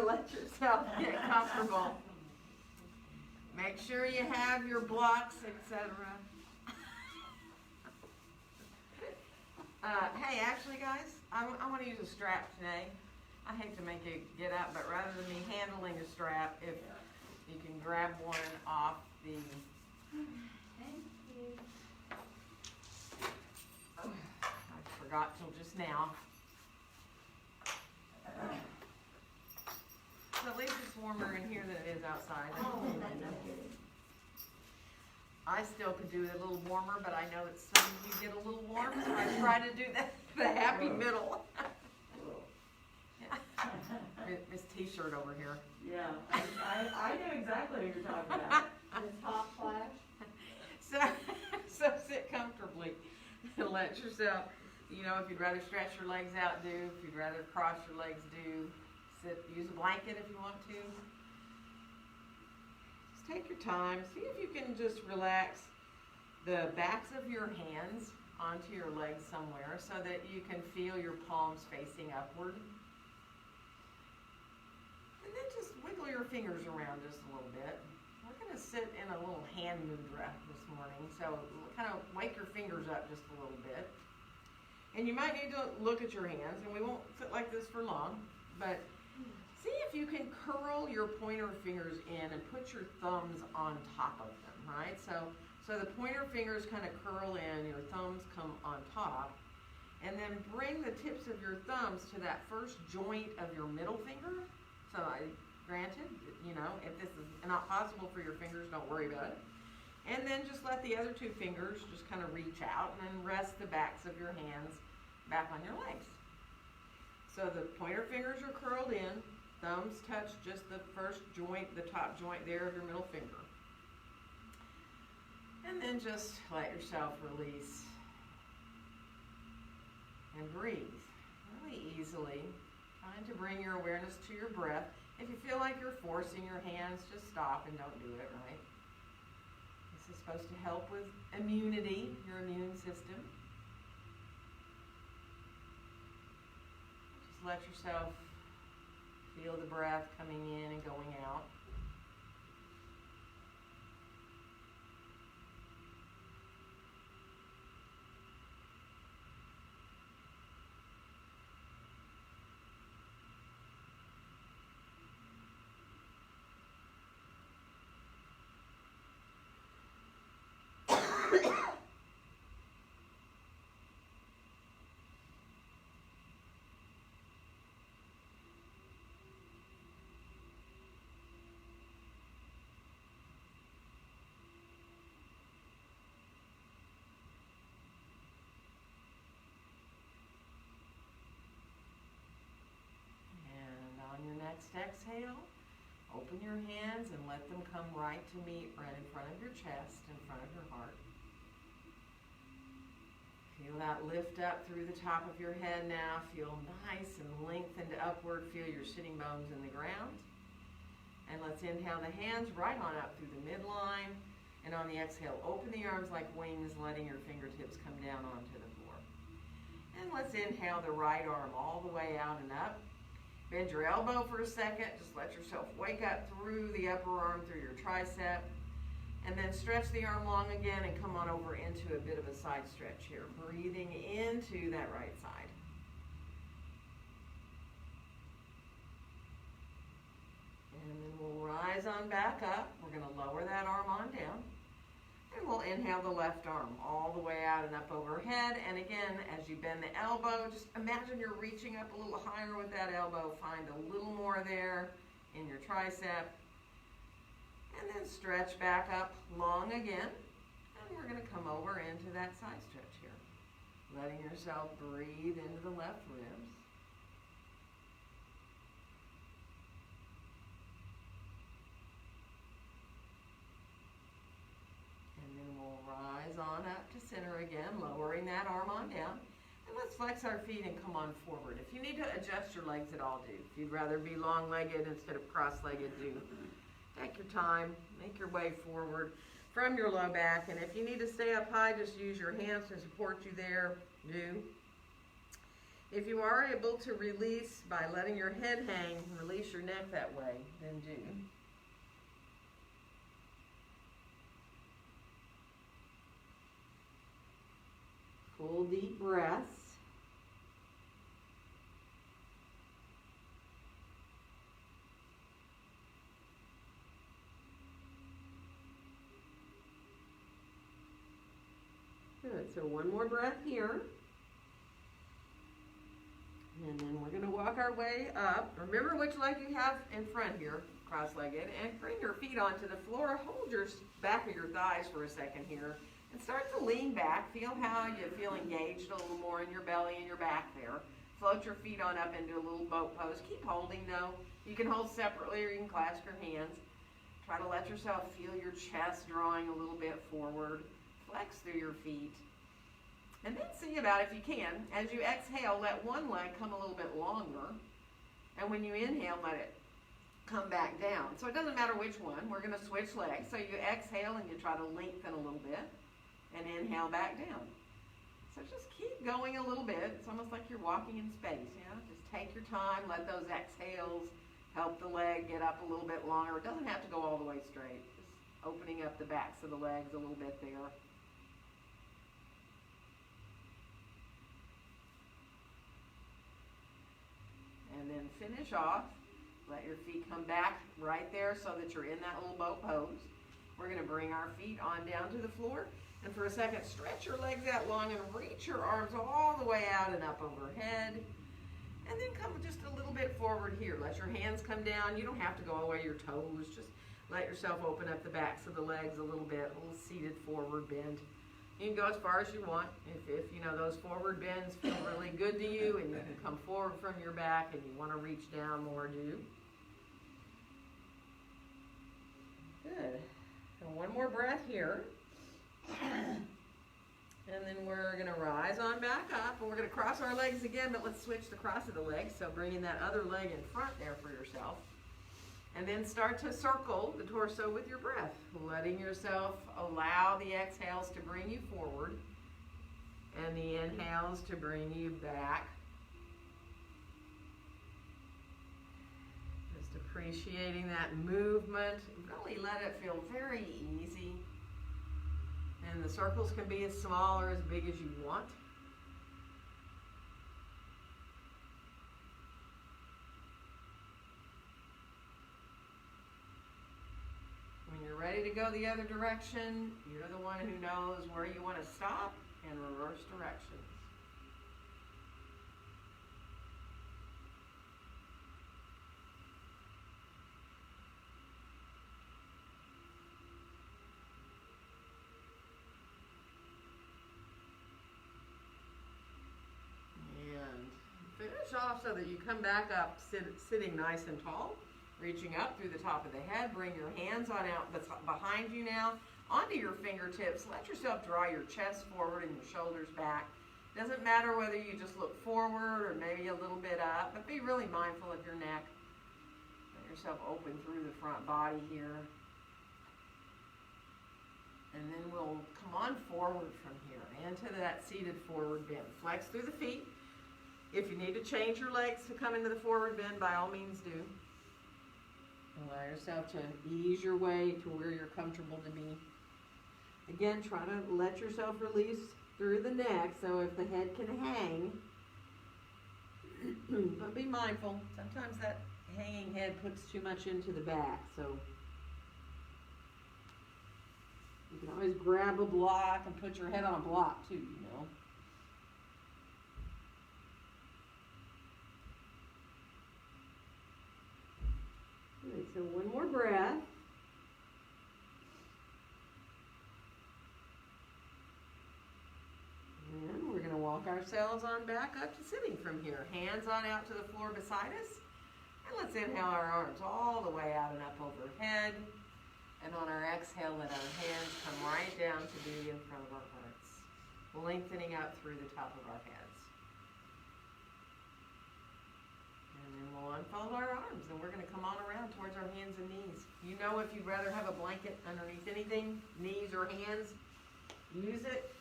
let yourself get comfortable. Make sure you have your blocks, etc. Hey, actually, guys, I want to use a strap today. I hate to make you get up, but rather than me handling a strap, if you can grab one off the... Thank you. I forgot till just now. So at least it's warmer in here than it is outside. Oh, that's okay. I still could do it a little warmer, but I know that some of you get a little warm, so I try to do the happy middle. This t-shirt over here. Yeah, I know exactly what you're talking about. This hot flash. So sit comfortably and let yourself, you know, if you'd rather stretch your legs out, do. If you'd rather cross your legs, do. Sit, use a blanket if you want to. Just take your time. See if you can just relax the backs of your hands onto your legs somewhere so that you can feel your palms facing upward. And then just wiggle your fingers around just a little bit. We're going to sit in a little hand mudra this morning, so kind of wake your fingers up just a little bit. And you might need to look at your hands, and we won't sit like this for long, but see if you can curl your pointer fingers in and put your thumbs on top of them, right? So the pointer fingers kind of curl in, your thumbs come on top, and then bring the tips of your thumbs to that first joint of your middle finger. So granted, you know, if this is not possible for your fingers, don't worry about it. And then just let the other two fingers just kind of reach out and then rest the backs of your hands back on your legs. So the pointer fingers are curled in, thumbs touch just the first joint, the top joint there of your middle finger. And then just let yourself release and breathe really easily, trying to bring your awareness to your breath. If you feel like you're forcing your hands, just stop and don't do it, right? This is supposed to help with immunity, your immune system. Just let yourself feel the breath coming in and going out. Next exhale, open your hands and let them come right to meet right in front of your chest, in front of your heart. Feel that lift up through the top of your head now. Feel nice and lengthened upward. Feel your sitting bones in the ground. And let's inhale the hands right on up through the midline. And on the exhale, open the arms like wings, letting your fingertips come down onto the floor. And let's inhale the right arm all the way out and up. Bend your elbow for a second. Just let yourself wake up through the upper arm, through your tricep. And then stretch the arm long again and come on over into a bit of a side stretch here. Breathing into that right side. And then we'll rise on back up. We're going to lower that arm on down. And we'll inhale the left arm all the way out and up overhead. And again, as you bend the elbow, just imagine you're reaching up a little higher with that elbow. Find a little more there in your tricep. And then stretch back up long again. And we're going to come over into that side stretch here. Letting yourself breathe into the left ribs. Rise on up to center again, lowering that arm on down. And let's flex our feet and come on forward. If you need to adjust your legs at all, do. If you'd rather be long-legged instead of cross-legged, do. Take your time, make your way forward from your low back. And if you need to stay up high, just use your hands to support you there, do. If you are able to release by letting your head hang, release your neck that way, then do. Full deep breaths. Good, so one more breath here. And then we're gonna walk our way up. Remember which leg you have in front here, cross-legged, and bring your feet onto the floor. Hold your back of your thighs for a second here. And start to lean back. Feel how you feel engaged a little more in your belly and your back there. Float your feet on up into a little boat pose. Keep holding though. You can hold separately or you can clasp your hands. Try to let yourself feel your chest drawing a little bit forward. Flex through your feet. And then see about, if you can, as you exhale, let one leg come a little bit longer. And when you inhale, let it come back down. So it doesn't matter which one. We're going to switch legs. So you exhale and you try to lengthen a little bit. And inhale back down. So just keep going a little bit. It's almost like you're walking in space, you know? Just take your time, let those exhales help the leg get up a little bit longer. It doesn't have to go all the way straight. Just opening up the backs of the legs a little bit there. And then finish off. Let your feet come back right there so that you're in that little boat pose. We're going to bring our feet on down to the floor. And for a second, stretch your legs out long and reach your arms all the way out and up overhead. And then come just a little bit forward here. Let your hands come down. You don't have to go all the way to your toes. Just let yourself open up the backs of the legs a little bit. A little seated forward bend. You can go as far as you want. If you know those forward bends feel really good to you and you can come forward from your back and you want to reach down more, do. Good. And one more breath here. And then we're going to rise on back up, and we're going to cross our legs again, but let's switch the cross of the legs. So bringing that other leg in front there for yourself. And then start to circle the torso with your breath, letting yourself allow the exhales to bring you forward and the inhales to bring you back. Just appreciating that movement. Really let it feel very easy. And the circles can be as small or as big as you want. When you're ready to go the other direction, you're the one who knows where you want to stop and reverse directions. Finish off so that you come back up sitting nice and tall, reaching up through the top of the head. Bring your hands on out behind you now, onto your fingertips. Let yourself draw your chest forward and your shoulders back. Doesn't matter whether you just look forward or maybe a little bit up, but be really mindful of your neck. Let yourself open through the front body here. And then we'll come on forward from here into that seated forward bend. Flex through the feet. If you need to change your legs to come into the forward bend, by all means do. Allow yourself to ease your way to where you're comfortable to be. Again, try to let yourself release through the neck so if the head can hang. But be mindful. Sometimes that hanging head puts too much into the back. So you can always grab a block and put your head on a block too, you know. So one more breath. And we're going to walk ourselves on back up to sitting from here. Hands on out to the floor beside us. And let's inhale our arms all the way out and up overhead. And on our exhale, let our hands come right down to be in front of our hearts, lengthening up through the top of our heads. And then we'll unfold our arms, and we're going to come on around towards our hands and knees. You know, if you'd rather have a blanket underneath anything, knees or hands, use it.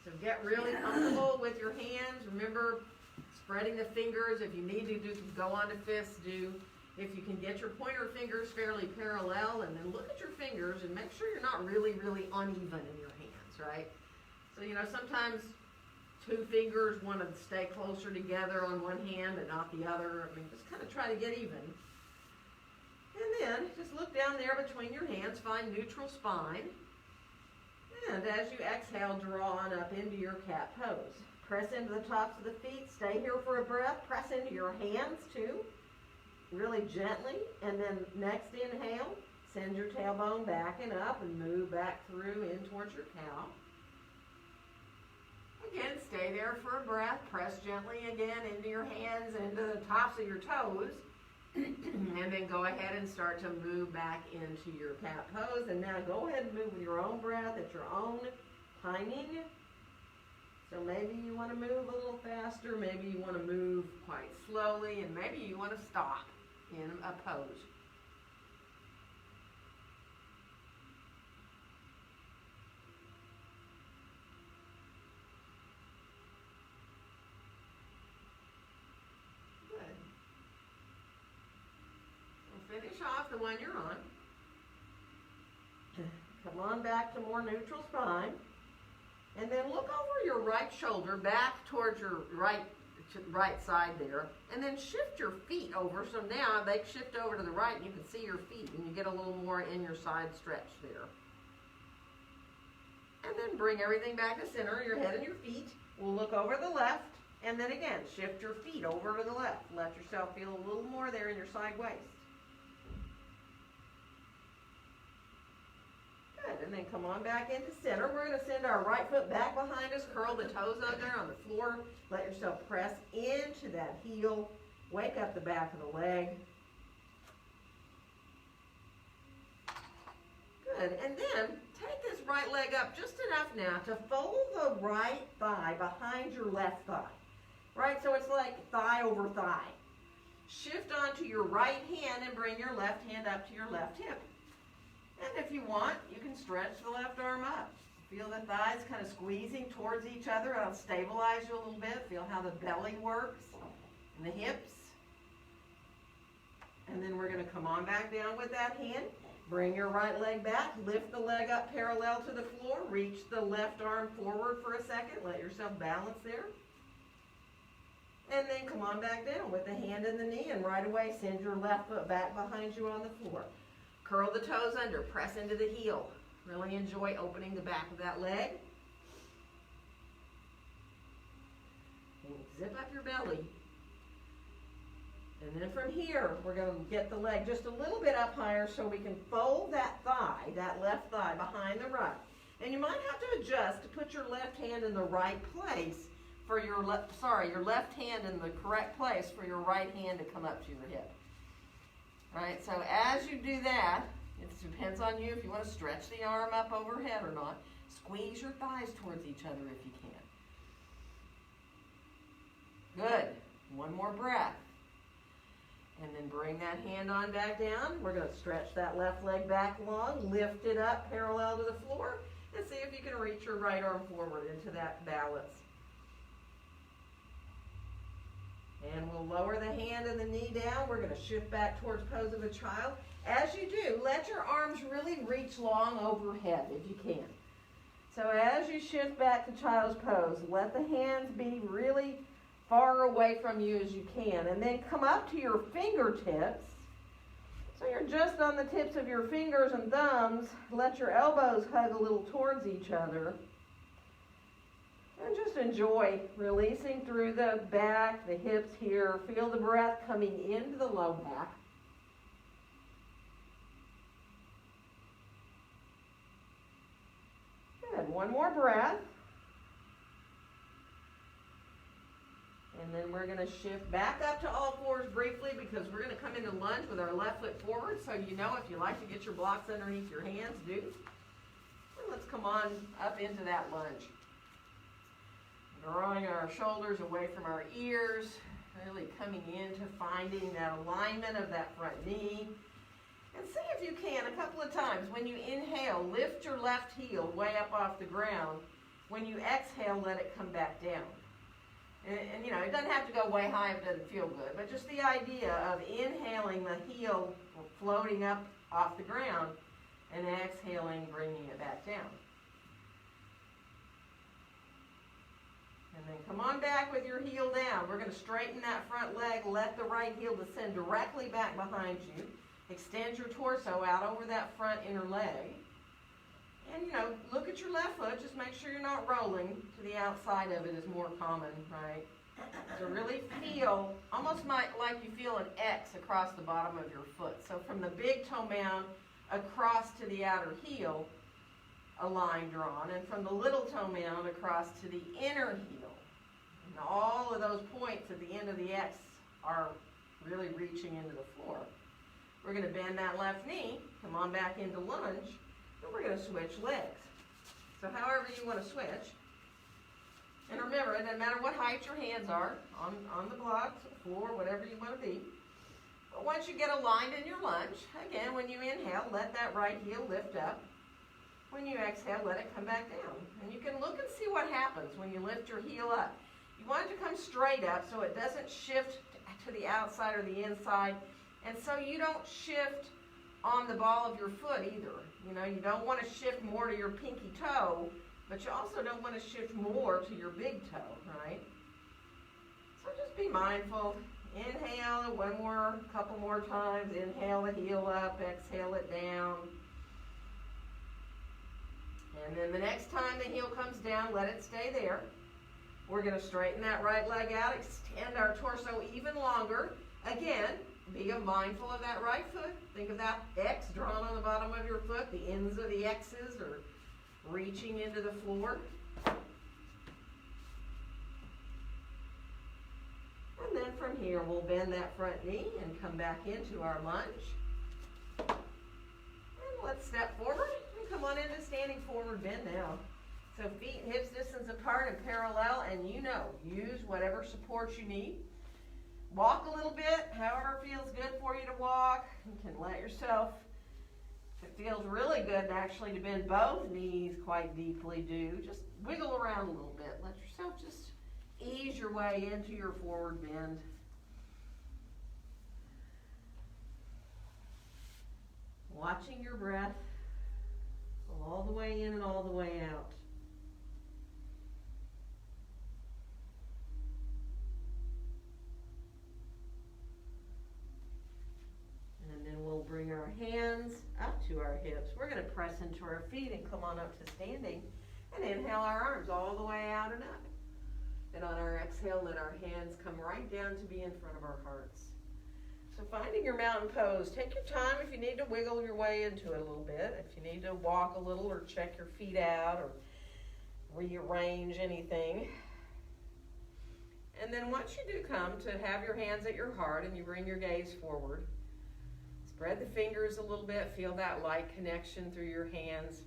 So get really comfortable with your hands. Remember, spreading the fingers. If you need to go on to fists, do. If you can get your pointer fingers fairly parallel, and then look at your fingers and make sure you're not really, really uneven in your hands, right? So, sometimes two fingers want to stay closer together on one hand but not the other. I mean, just kind of try to get even. And then just look down there between your hands, find neutral spine. And as you exhale, draw on up into your cat pose. Press into the tops of the feet. Stay here for a breath. Press into your hands too, really gently. And then next inhale, send your tailbone back and up and move back through in towards your cow. Again, stay there for a breath. Press gently again into your hands, into the tops of your toes. And then go ahead and start to move back into your cat pose. And now go ahead and move with your own breath at your own timing. So maybe you want to move a little faster, maybe you want to move quite slowly, and maybe you want to stop in a pose. Finish off the one you're on. Come on back to more neutral spine. And then look over your right shoulder back towards your right side there. And then shift your feet over. So now they shift over to the right and you can see your feet and you get a little more in your side stretch there. And then bring everything back to center, your head and your feet. We'll look over the left. And then again, shift your feet over to the left. Let yourself feel a little more there in your side waist. And then come on back into center. We're going to send our right foot back behind us, curl the toes under on the floor. Let yourself press into that heel. Wake up the back of the leg. Good. And then take this right leg up just enough now to fold the right thigh behind your left thigh. Right? So it's like thigh over thigh. Shift onto your right hand and bring your left hand up to your left hip. And if you want, you can stretch the left arm up. Feel the thighs kind of squeezing towards each other. It'll stabilize you a little bit. Feel how the belly works and the hips. And then we're going to come on back down with that hand. Bring your right leg back. Lift the leg up parallel to the floor. Reach the left arm forward for a second. Let yourself balance there. And then come on back down with the hand and the knee. And right away, send your left foot back behind you on the floor. Curl the toes under, press into the heel. Really enjoy opening the back of that leg. And zip up your belly. And then from here, we're going to get the leg just a little bit up higher so we can fold that thigh, that left thigh behind the right. And you might have to adjust to put your left hand in the right place for your left hand in the correct place for your right hand to come up to your hip. Right, so as you do that, it depends on you if you want to stretch the arm up overhead or not. Squeeze your thighs towards each other if you can. Good. One more breath. And then bring that hand on back down. We're going to stretch that left leg back long, lift it up parallel to the floor, and see if you can reach your right arm forward into that balance. And we'll lower the hand and the knee down. We're going to shift back towards pose of a child. As you do, let your arms really reach long overhead if you can. So as you shift back to child's pose, let the hands be really far away from you as you can. And then come up to your fingertips. So you're just on the tips of your fingers and thumbs. Let your elbows hug a little towards each other. And just enjoy releasing through the back, the hips here. Feel the breath coming into the low back. Good. One more breath. And then we're going to shift back up to all fours briefly because we're going to come into lunge with our left foot forward. So you know if you like to get your blocks underneath your hands, do. And let's come on up into that lunge. Drawing our shoulders away from our ears, really coming into finding that alignment of that front knee. And see if you can, a couple of times, when you inhale, lift your left heel way up off the ground. When you exhale, let it come back down. And you know, it doesn't have to go way high if it doesn't feel good, but just the idea of inhaling the heel floating up off the ground and exhaling, bringing it back down. And then come on back with your heel down. We're going to straighten that front leg, let the right heel descend directly back behind you. Extend your torso out over that front inner leg. And, you know, look at your left foot. Just make sure you're not rolling to the outside of it is more common, right? So really feel, almost like you feel an X across the bottom of your foot. So from the big toe mound across to the outer heel, a line drawn. And from the little toe mound across to the inner heel. And all of those points at the end of the X are really reaching into the floor. We're going to bend that left knee, come on back into lunge. And we're going to switch legs. So however you want to switch. And remember, it doesn't matter what height your hands are on the blocks, floor, whatever you want to be. But once you get aligned in your lunge, again, when you inhale, let that right heel lift up. When you exhale, let it come back down. And you can look and see what happens when you lift your heel up. You want it to come straight up so it doesn't shift to the outside or the inside. And so you don't shift on the ball of your foot either. You know, you don't want to shift more to your pinky toe, but you also don't want to shift more to your big toe, right? So just be mindful. Inhale it couple more times. Inhale the heel up, exhale it down. And then the next time the heel comes down, let it stay there. We're going to straighten that right leg out, extend our torso even longer. Again, be mindful of that right foot. Think of that X drawn on the bottom of your foot. The ends of the X's are reaching into the floor. And then from here, we'll bend that front knee and come back into our lunge. And let's step forward and come on into standing forward bend now. So feet and hips distance apart and parallel, and you know, use whatever support you need. Walk a little bit, however it feels good for you to walk. You can let yourself, if it feels really good actually to bend both knees quite deeply, just wiggle around a little bit. Let yourself just ease your way into your forward bend. Watching your breath all the way in and all the way out. And then we'll bring our hands up to our hips. We're going to press into our feet and come on up to standing. And inhale our arms all the way out and up. And on our exhale, let our hands come right down to be in front of our hearts. So finding your mountain pose, take your time if you need to wiggle your way into it a little bit. If you need to walk a little or check your feet out or rearrange anything. And then once you do come to have your hands at your heart and you bring your gaze forward, spread the fingers a little bit, feel that light connection through your hands.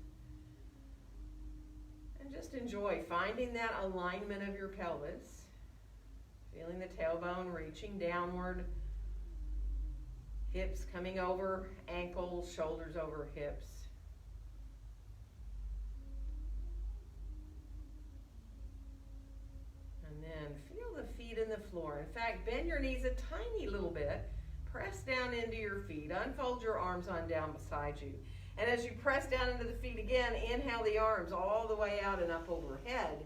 And just enjoy finding that alignment of your pelvis. Feeling the tailbone reaching downward. Hips coming over ankles, shoulders over hips. And then feel the feet in the floor. In fact, bend your knees a tiny little bit. Press down into your feet. Unfold your arms on down beside you. And as you press down into the feet again, inhale the arms all the way out and up overhead.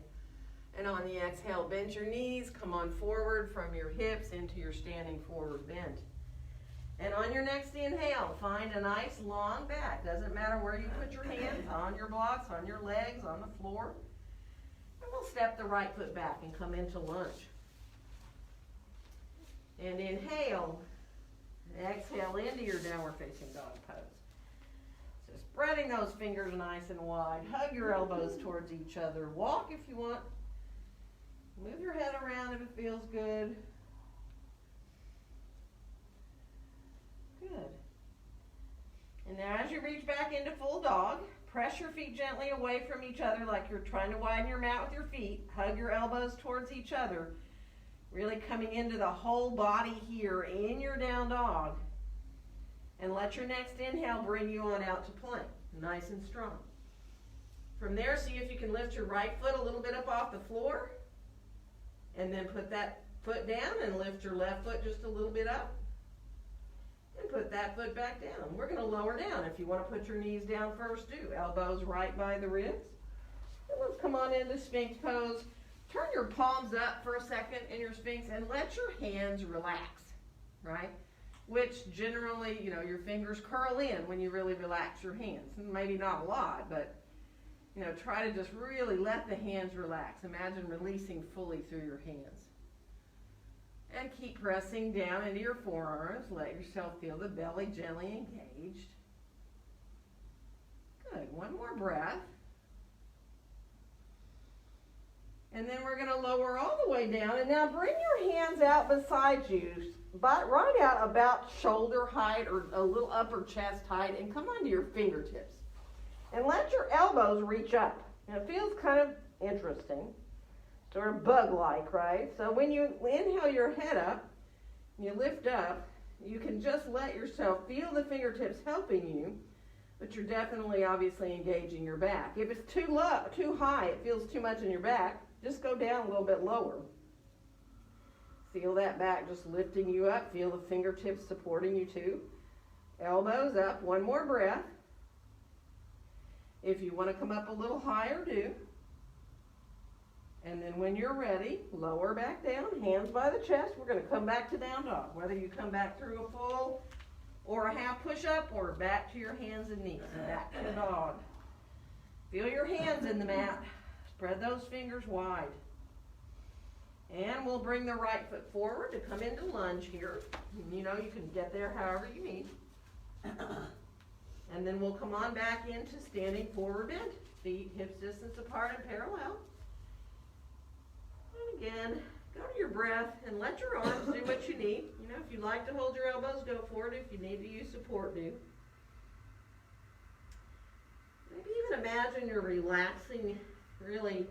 And on the exhale, bend your knees. Come on forward from your hips into your standing forward bend. And on your next inhale, find a nice long back. Doesn't matter where you put your hands, on your blocks, on your legs, on the floor. And we'll step the right foot back and come into lunge. And inhale. Exhale into your downward facing dog pose. So spreading those fingers nice and wide. Hug your elbows towards each other. Walk if you want. Move your head around if it feels good. Good. And now as you reach back into full dog, press your feet gently away from each other like you're trying to widen your mat with your feet. Hug your elbows towards each other. Really coming into the whole body here in your down dog. And let your next inhale bring you on out to plank. Nice and strong. From there, see if you can lift your right foot a little bit up off the floor. And then put that foot down and lift your left foot just a little bit up. And put that foot back down. We're going to lower down. If you want to put your knees down first, do. Elbows right by the ribs. And let's come on into Sphinx Pose. Turn your palms up for a second in your Sphinx and let your hands relax, right? Which generally, you know, your fingers curl in when you really relax your hands. Maybe not a lot, but, you know, try to just really let the hands relax. Imagine releasing fully through your hands. And keep pressing down into your forearms. Let yourself feel the belly gently engaged. Good. One more breath. And then we're going to lower all the way down. And now bring your hands out beside you, but right out about shoulder height or a little upper chest height, and come onto your fingertips. And let your elbows reach up. And it feels kind of interesting. Sort of bug-like, right? So when you inhale your head up, you lift up, you can just let yourself feel the fingertips helping you, but you're definitely obviously engaging your back. If it's too low, too high, it feels too much in your back, just go down a little bit lower. Feel that back just lifting you up. Feel the fingertips supporting you too. Elbows up. One more breath. If you want to come up a little higher, do. And then when you're ready, lower back down, hands by the chest. We're going to come back to down dog. Whether you come back through a full or a half push-up or back to your hands and knees and back to dog. Feel your hands in the mat. Spread those fingers wide. And we'll bring the right foot forward to come into lunge here. You know, you can get there however you need. And then we'll come on back into standing forward bend. Feet hips distance apart and parallel. And again, go to your breath and let your arms do what you need. You know, if you like to hold your elbows, go for it. If you need to use support, do. Maybe even imagine you're relaxing really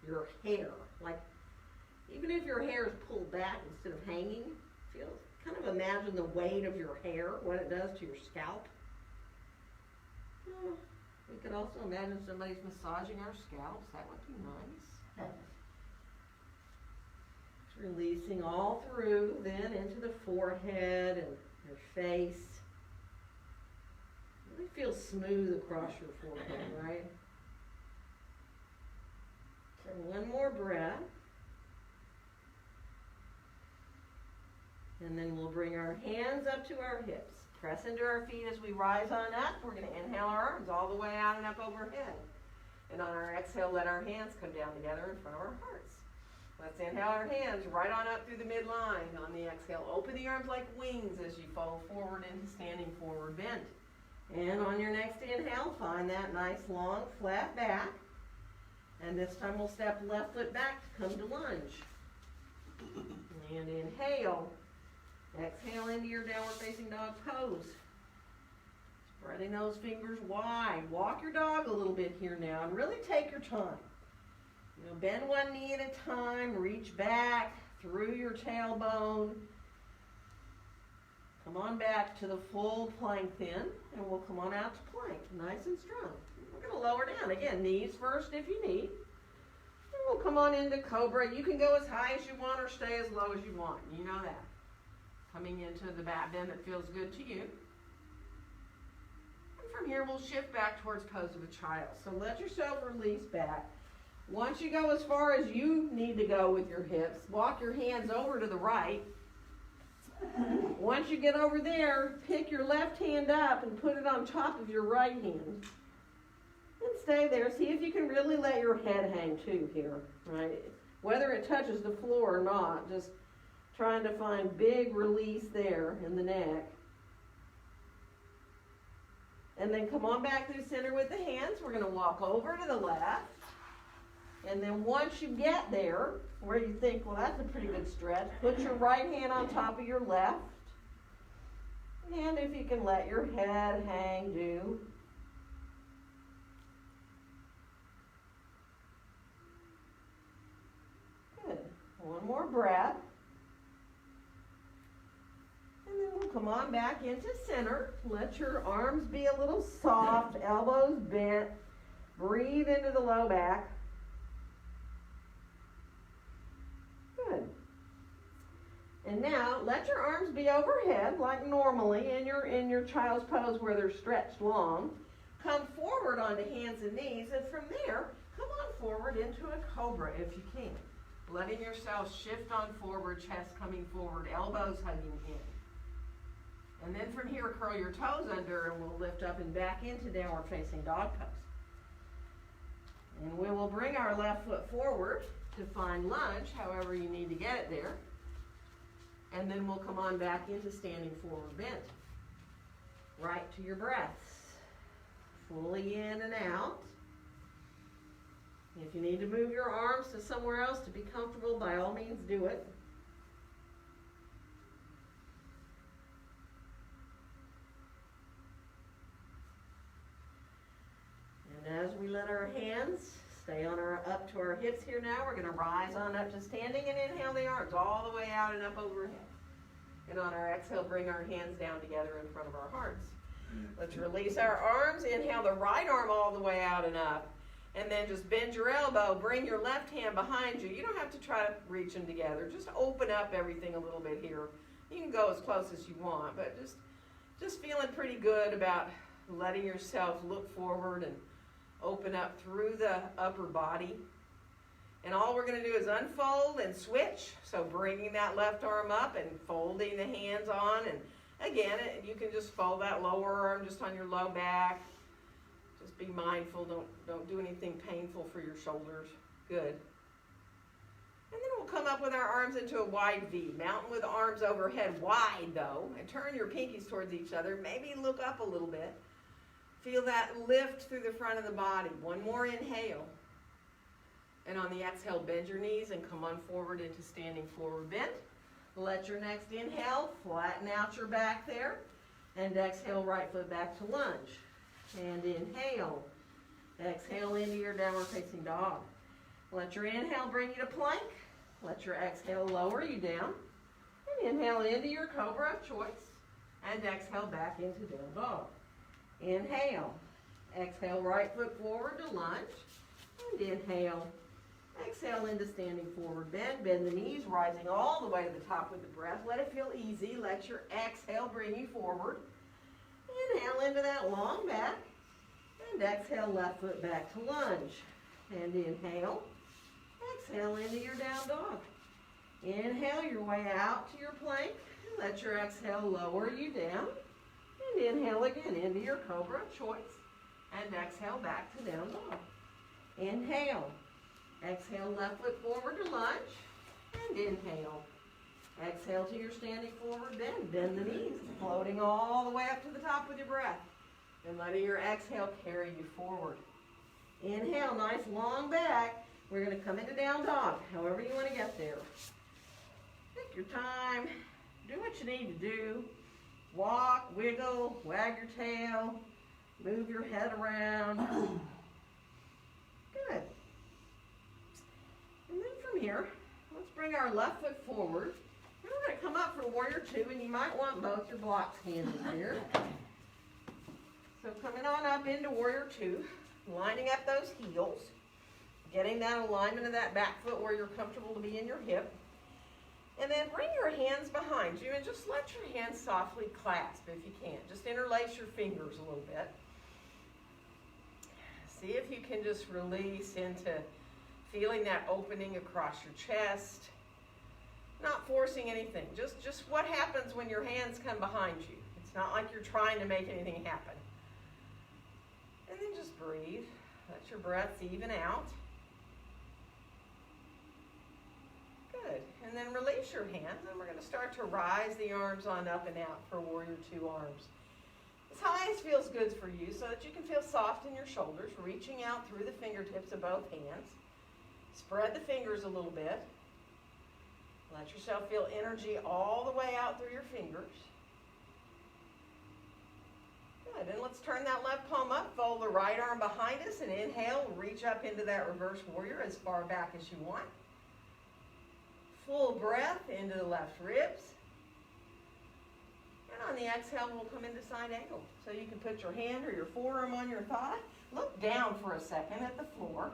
your hair. Like, even if your hair is pulled back instead of hanging, kind of imagine the weight of your hair, what it does to your scalp. We could also imagine somebody's massaging our scalps. That would be nice. Releasing all through, then into the forehead and your face. Really feel smooth across your forehead, right? So one more breath. And then we'll bring our hands up to our hips. Press into our feet as we rise on up. We're going to inhale our arms all the way out and up overhead. And on our exhale, let our hands come down together in front of our hearts. Let's inhale our hands right on up through the midline. On the exhale, open the arms like wings as you fall forward into standing forward bend. And on your next inhale, find that nice long flat back. And this time we'll step left foot back to come to lunge. And inhale. Exhale into your downward facing dog pose. Spreading those fingers wide. Walk your dog a little bit here now and really take your time. You know, bend one knee at a time, reach back through your tailbone. Come on back to the full plank then, and we'll come on out to plank, nice and strong. We're going to lower down. Again, knees first if you need. And we'll come on into cobra. You can go as high as you want or stay as low as you want. You know that. Coming into the back bend that feels good to you. And from here, we'll shift back towards pose of a child. So let yourself release back. Once you go as far as you need to go with your hips, walk your hands over to the right. Once you get over there, pick your left hand up and put it on top of your right hand. And stay there. See if you can really let your head hang too here, right? Whether it touches the floor or not, just trying to find big release there in the neck. And then come on back through center with the hands. We're going to walk over to the left. And then once you get there, where you think, well, that's a pretty good stretch, put your right hand on top of your left. And if you can let your head hang, do. Good. One more breath. And then we'll come on back into center. Let your arms be a little soft, elbows bent. Breathe into the low back. Good. And now let your arms be overhead like normally in your child's pose where they're stretched long. Come forward onto hands and knees, and from there, come on forward into a cobra if you can. Letting yourself shift on forward, chest coming forward, elbows hugging in. And then from here, curl your toes under, and we'll lift up and back into downward facing dog pose. And we will bring our left foot forward to find lunge, however you need to get it there. And then we'll come on back into standing forward bend. Right to your breaths. Fully in and out. If you need to move your arms to somewhere else to be comfortable, by all means do it. And as we let our hands stay on up to our hips here now, we're going to rise on up to standing and inhale the arms all the way out and up overhead. And on our exhale, bring our hands down together in front of our hearts. Let's release our arms. Inhale the right arm all the way out and up. And then just bend your elbow. Bring your left hand behind you. You don't have to try to reach them together. Just open up everything a little bit here. You can go as close as you want, but just feeling pretty good about letting yourself look forward and open up through the upper body. And all we're going to do is unfold and switch. So bringing that left arm up and folding the hands on. And again, you can just fold that lower arm just on your low back. Just be mindful. Don't do anything painful for your shoulders. Good. And then we'll come up with our arms into a wide V. Mountain with arms overhead wide, though. And turn your pinkies towards each other. Maybe look up a little bit. Feel that lift through the front of the body. One more inhale. And on the exhale, bend your knees and come on forward into standing forward bend. Let your next inhale flatten out your back there. And exhale, right foot back to lunge. And inhale. Exhale into your downward facing dog. Let your inhale bring you to plank. Let your exhale lower you down. And inhale into your cobra of choice. And exhale back into down dog. Inhale. Exhale, right foot forward to lunge. And inhale. Exhale into standing forward bend. Bend the knees, rising all the way to the top with the breath. Let it feel easy. Let your exhale bring you forward. Inhale into that long back. And exhale, left foot back to lunge. And inhale. Exhale into your down dog. Inhale your way out to your plank. Let your exhale lower you down. And inhale again into your cobra of choice. And exhale back to down dog. Inhale. Exhale, left foot forward to lunge. And inhale. Exhale to your standing forward bend. Bend the knees, floating all the way up to the top with your breath. And letting your exhale carry you forward. Inhale, nice long back. We're going to come into down dog, however you want to get there. Take your time. Do what you need to do. Walk, wiggle, wag your tail. Move your head around. Good. And then from here, let's bring our left foot forward. And we're going to come up for warrior two, and you might want both your blocks handy here. So coming on up into warrior two, lining up those heels, getting that alignment of that back foot where you're comfortable to be in your hip. And then bring your hands behind you and just let your hands softly clasp if you can. Just interlace your fingers a little bit. See if you can just release into feeling that opening across your chest. Not forcing anything. Just what happens when your hands come behind you. It's not like you're trying to make anything happen. And then just breathe. Let your breaths even out. Good. And then release your hands, and we're going to start to rise the arms on up and out for warrior two arms. As high as feels good for you so that you can feel soft in your shoulders, reaching out through the fingertips of both hands. Spread the fingers a little bit. Let yourself feel energy all the way out through your fingers. Good. And let's turn that left palm up, fold the right arm behind us, and inhale, reach up into that reverse warrior as far back as you want. Full breath into the left ribs. And on the exhale, we'll come into side angle. So you can put your hand or your forearm on your thigh. Look down for a second at the floor.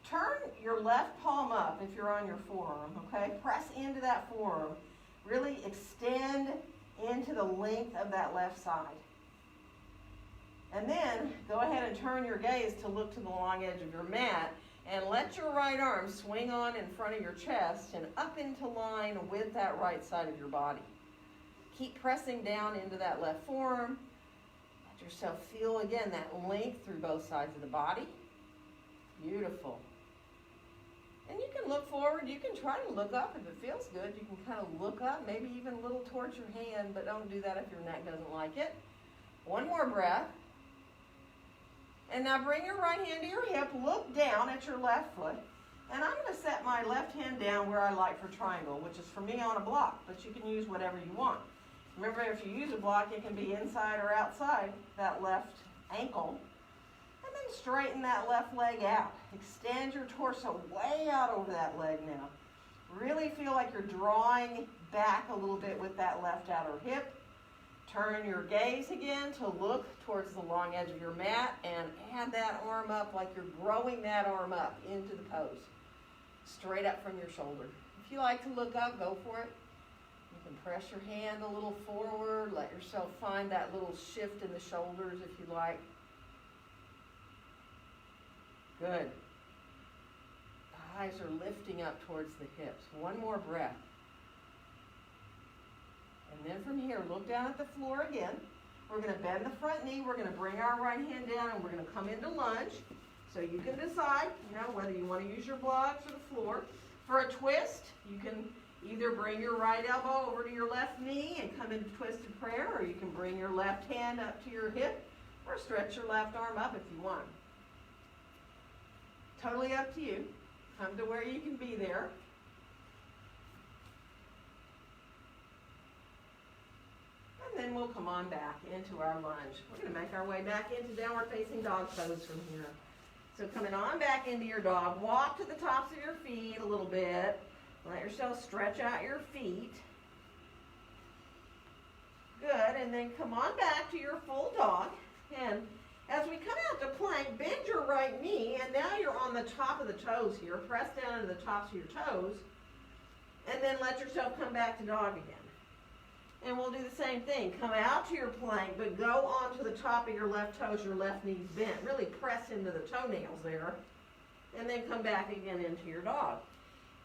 Turn your left palm up if you're on your forearm, okay? Press into that forearm. Really extend into the length of that left side. And then go ahead and turn your gaze to look to the long edge of your mat and let your right arm swing on in front of your chest and up into line with that right side of your body. Keep pressing down into that left forearm. Let yourself feel, again, that length through both sides of the body. Beautiful. And you can look forward. You can try to look up if it feels good. You can kind of look up, maybe even a little towards your hand, but don't do that if your neck doesn't like it. One more breath. And now bring your right hand to your hip. Look down at your left foot. And I'm going to set my left hand down where I like for triangle, which is for me on a block, but you can use whatever you want. Remember, if you use a block, it can be inside or outside that left ankle. And then straighten that left leg out. Extend your torso way out over that leg now. Really feel like you're drawing back a little bit with that left outer hip. Turn your gaze again to look towards the long edge of your mat and add that arm up like you're growing that arm up into the pose. Straight up from your shoulder. If you like to look up, go for it. You can press your hand a little forward. Let yourself find that little shift in the shoulders if you like. Good. Eyes are lifting up towards the hips. One more breath. And then from here, look down at the floor again. We're going to bend the front knee. We're going to bring our right hand down, and we're going to come into lunge. So you can decide, whether you want to use your blocks or the floor. For a twist, you can either bring your right elbow over to your left knee and come into twisted prayer, or you can bring your left hand up to your hip, or stretch your left arm up if you want. Totally up to you. Come to where you can be there. And then we'll come on back into our lunge. We're going to make our way back into downward facing dog pose from here. So coming on back into your dog, walk to the tops of your feet a little bit. Let yourself stretch out your feet. Good, and then come on back to your full dog. And as we come out to plank, bend your right knee, and now you're on the top of the toes here. Press down into the tops of your toes, and then let yourself come back to dog again. And we'll do the same thing. Come out to your plank, but go onto the top of your left toes, your left knee's bent. Really press into the toenails there, and then come back again into your dog.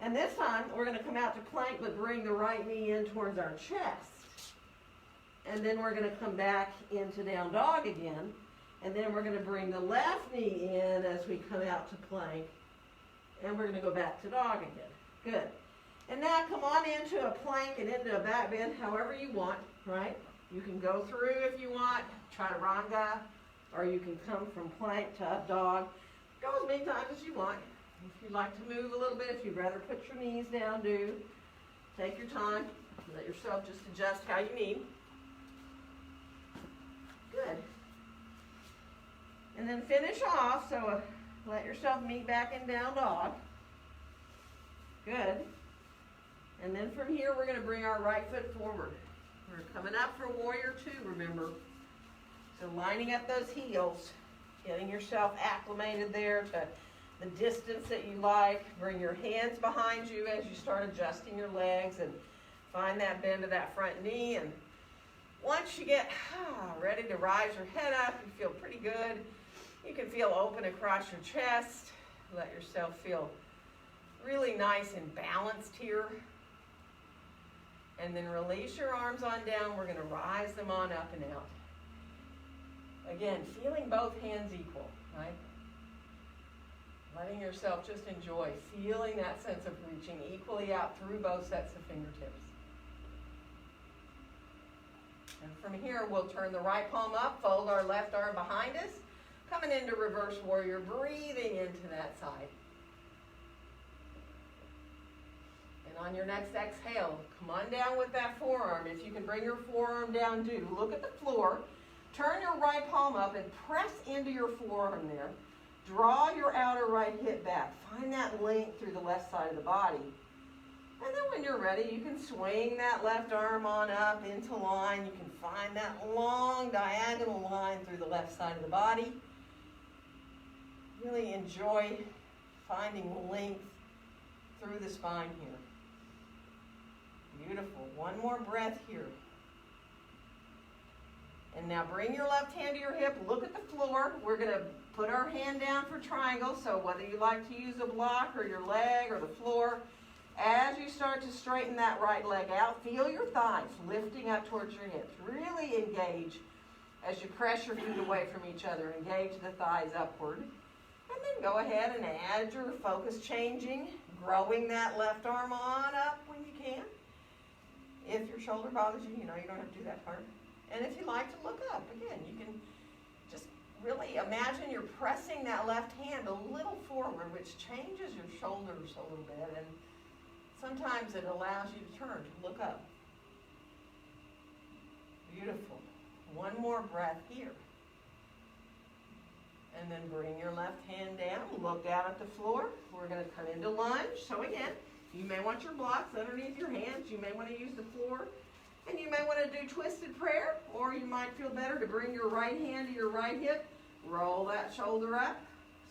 And this time, we're going to come out to plank, but bring the right knee in towards our chest. And then we're going to come back into down dog again. And then we're going to bring the left knee in as we come out to plank. And we're going to go back to dog again. Good. And now come on into a plank and into a back bend however you want, right? You can go through if you want, chaturanga, or you can come from plank to up dog. Go as many times as you want. If you'd like to move a little bit, if you'd rather put your knees down, do. Take your time. Let yourself just adjust how you need. Good. And then finish off, so let yourself meet back in down dog. Good. And then from here, we're going to bring our right foot forward. We're coming up for warrior two, remember. So lining up those heels, getting yourself acclimated there to the distance that you like. Bring your hands behind you as you start adjusting your legs and find that bend of that front knee. And once you get ready to rise your head up, you feel pretty good. You can feel open across your chest. Let yourself feel really nice and balanced here. And then release your arms on down. We're going to rise them on up and out. Again, feeling both hands equal, right? Letting yourself just enjoy feeling that sense of reaching equally out through both sets of fingertips. And from here, we'll turn the right palm up, fold our left arm behind us, coming into reverse warrior, breathing into that side. And on your next exhale, come on down with that forearm. If you can bring your forearm down, do. Look at the floor. Turn your right palm up and press into your forearm there. Draw your outer right hip back. Find that length through the left side of the body. And then when you're ready, you can swing that left arm on up into line. You can find that long diagonal line through the left side of the body. Really enjoy finding length through the spine here. Beautiful. One more breath here. And now bring your left hand to your hip. Look at the floor. We're going to put our hand down for triangle. So whether you like to use a block or your leg or the floor, as you start to straighten that right leg out, feel your thighs lifting up towards your hips. Really engage as you press your feet away from each other. Engage the thighs upward. And then go ahead and add your focus changing, growing that left arm on up when you can. If your shoulder bothers you, you don't have to do that part. And if you like to look up, again, you can just really imagine you're pressing that left hand a little forward, which changes your shoulders a little bit, and sometimes it allows you to turn, to look up. Beautiful. One more breath here. And then bring your left hand down, look down at the floor. We're going to come into lunge. So again, you may want your blocks underneath your hands. You may want to use the floor. And you may want to do twisted prayer, or you might feel better to bring your right hand to your right hip, roll that shoulder up,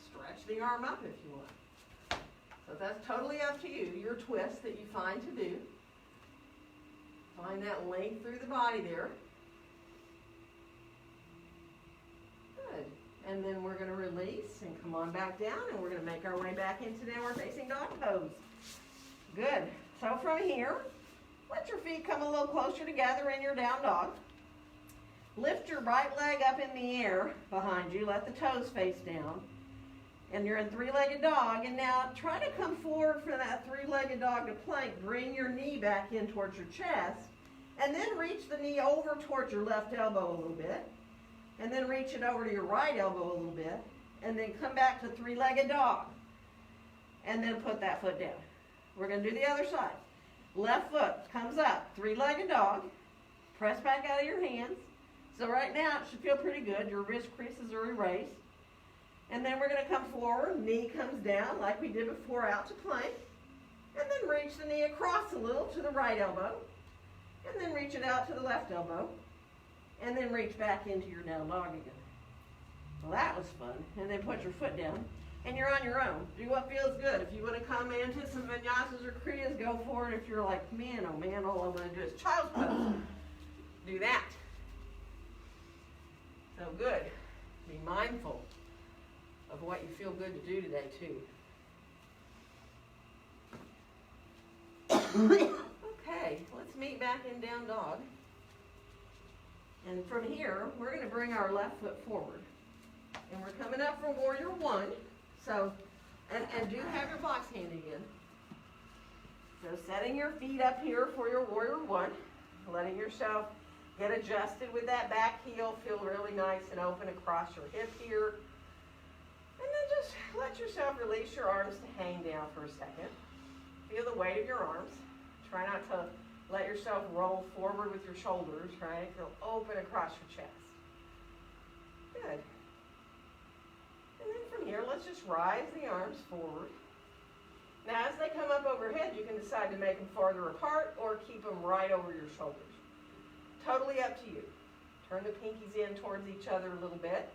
stretch the arm up if you want. So that's totally up to you, your twist that you find to do. Find that length through the body there. Good. And then we're going to release and come on back down, and we're going to make our way back into downward facing dog pose. Good. So from here, let your feet come a little closer together in your down dog. Lift your right leg up in the air behind you. Let the toes face down. And you're in three-legged dog. And now try to come forward for that three-legged dog to plank. Bring your knee back in towards your chest. And then reach the knee over towards your left elbow a little bit. And then reach it over to your right elbow a little bit. And then come back to three-legged dog. And then put that foot down. We're going to do the other side. Left foot comes up, three-legged dog. Press back out of your hands. So right now it should feel pretty good. Your wrist creases are erased. And then we're going to come forward, knee comes down like we did before, out to plank. And then reach the knee across a little to the right elbow. And then reach it out to the left elbow. And then reach back into your down dog again. Well, that was fun. And then put your foot down. And you're on your own. Do what feels good. If you want to come into some vinyasas or kriyas, go for it. If you're like, man, all I want to do is child's pose, do that. So good. Be mindful of what you feel good to do today, too. Okay, let's meet back in down dog. And from here, we're going to bring our left foot forward. And we're coming up for warrior one. So, and do have your blocks handy again. So setting your feet up here for your warrior one, letting yourself get adjusted with that back heel, feel really nice and open across your hip here. And then just let yourself release your arms to hang down for a second. Feel the weight of your arms. Try not to let yourself roll forward with your shoulders, right? Feel open across your chest. Good. And then from here, let's just rise the arms forward. Now, as they come up overhead, you can decide to make them farther apart or keep them right over your shoulders. Totally up to you. Turn the pinkies in towards each other a little bit.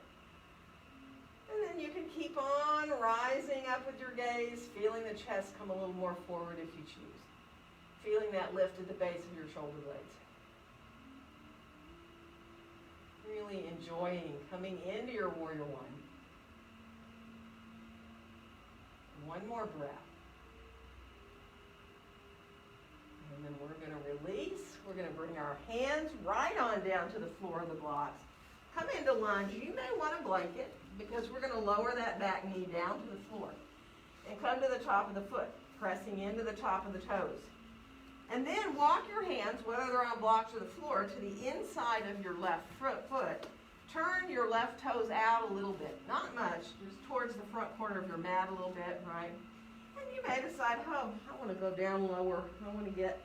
And then you can keep on rising up with your gaze, feeling the chest come a little more forward if you choose. Feeling that lift at the base of your shoulder blades. Really enjoying coming into your warrior one. One more breath. And then we're going to release. We're going to bring our hands right on down to the floor of the blocks. Come into lunge. You may want a blanket because we're going to lower that back knee down to the floor. And come to the top of the foot, pressing into the top of the toes. And then walk your hands, whether they're on blocks or the floor, to the inside of your left foot. Turn your left toes out a little bit. Not much, just towards the front corner of your mat a little bit, right? And you may decide, oh, I want to go down lower. I want to get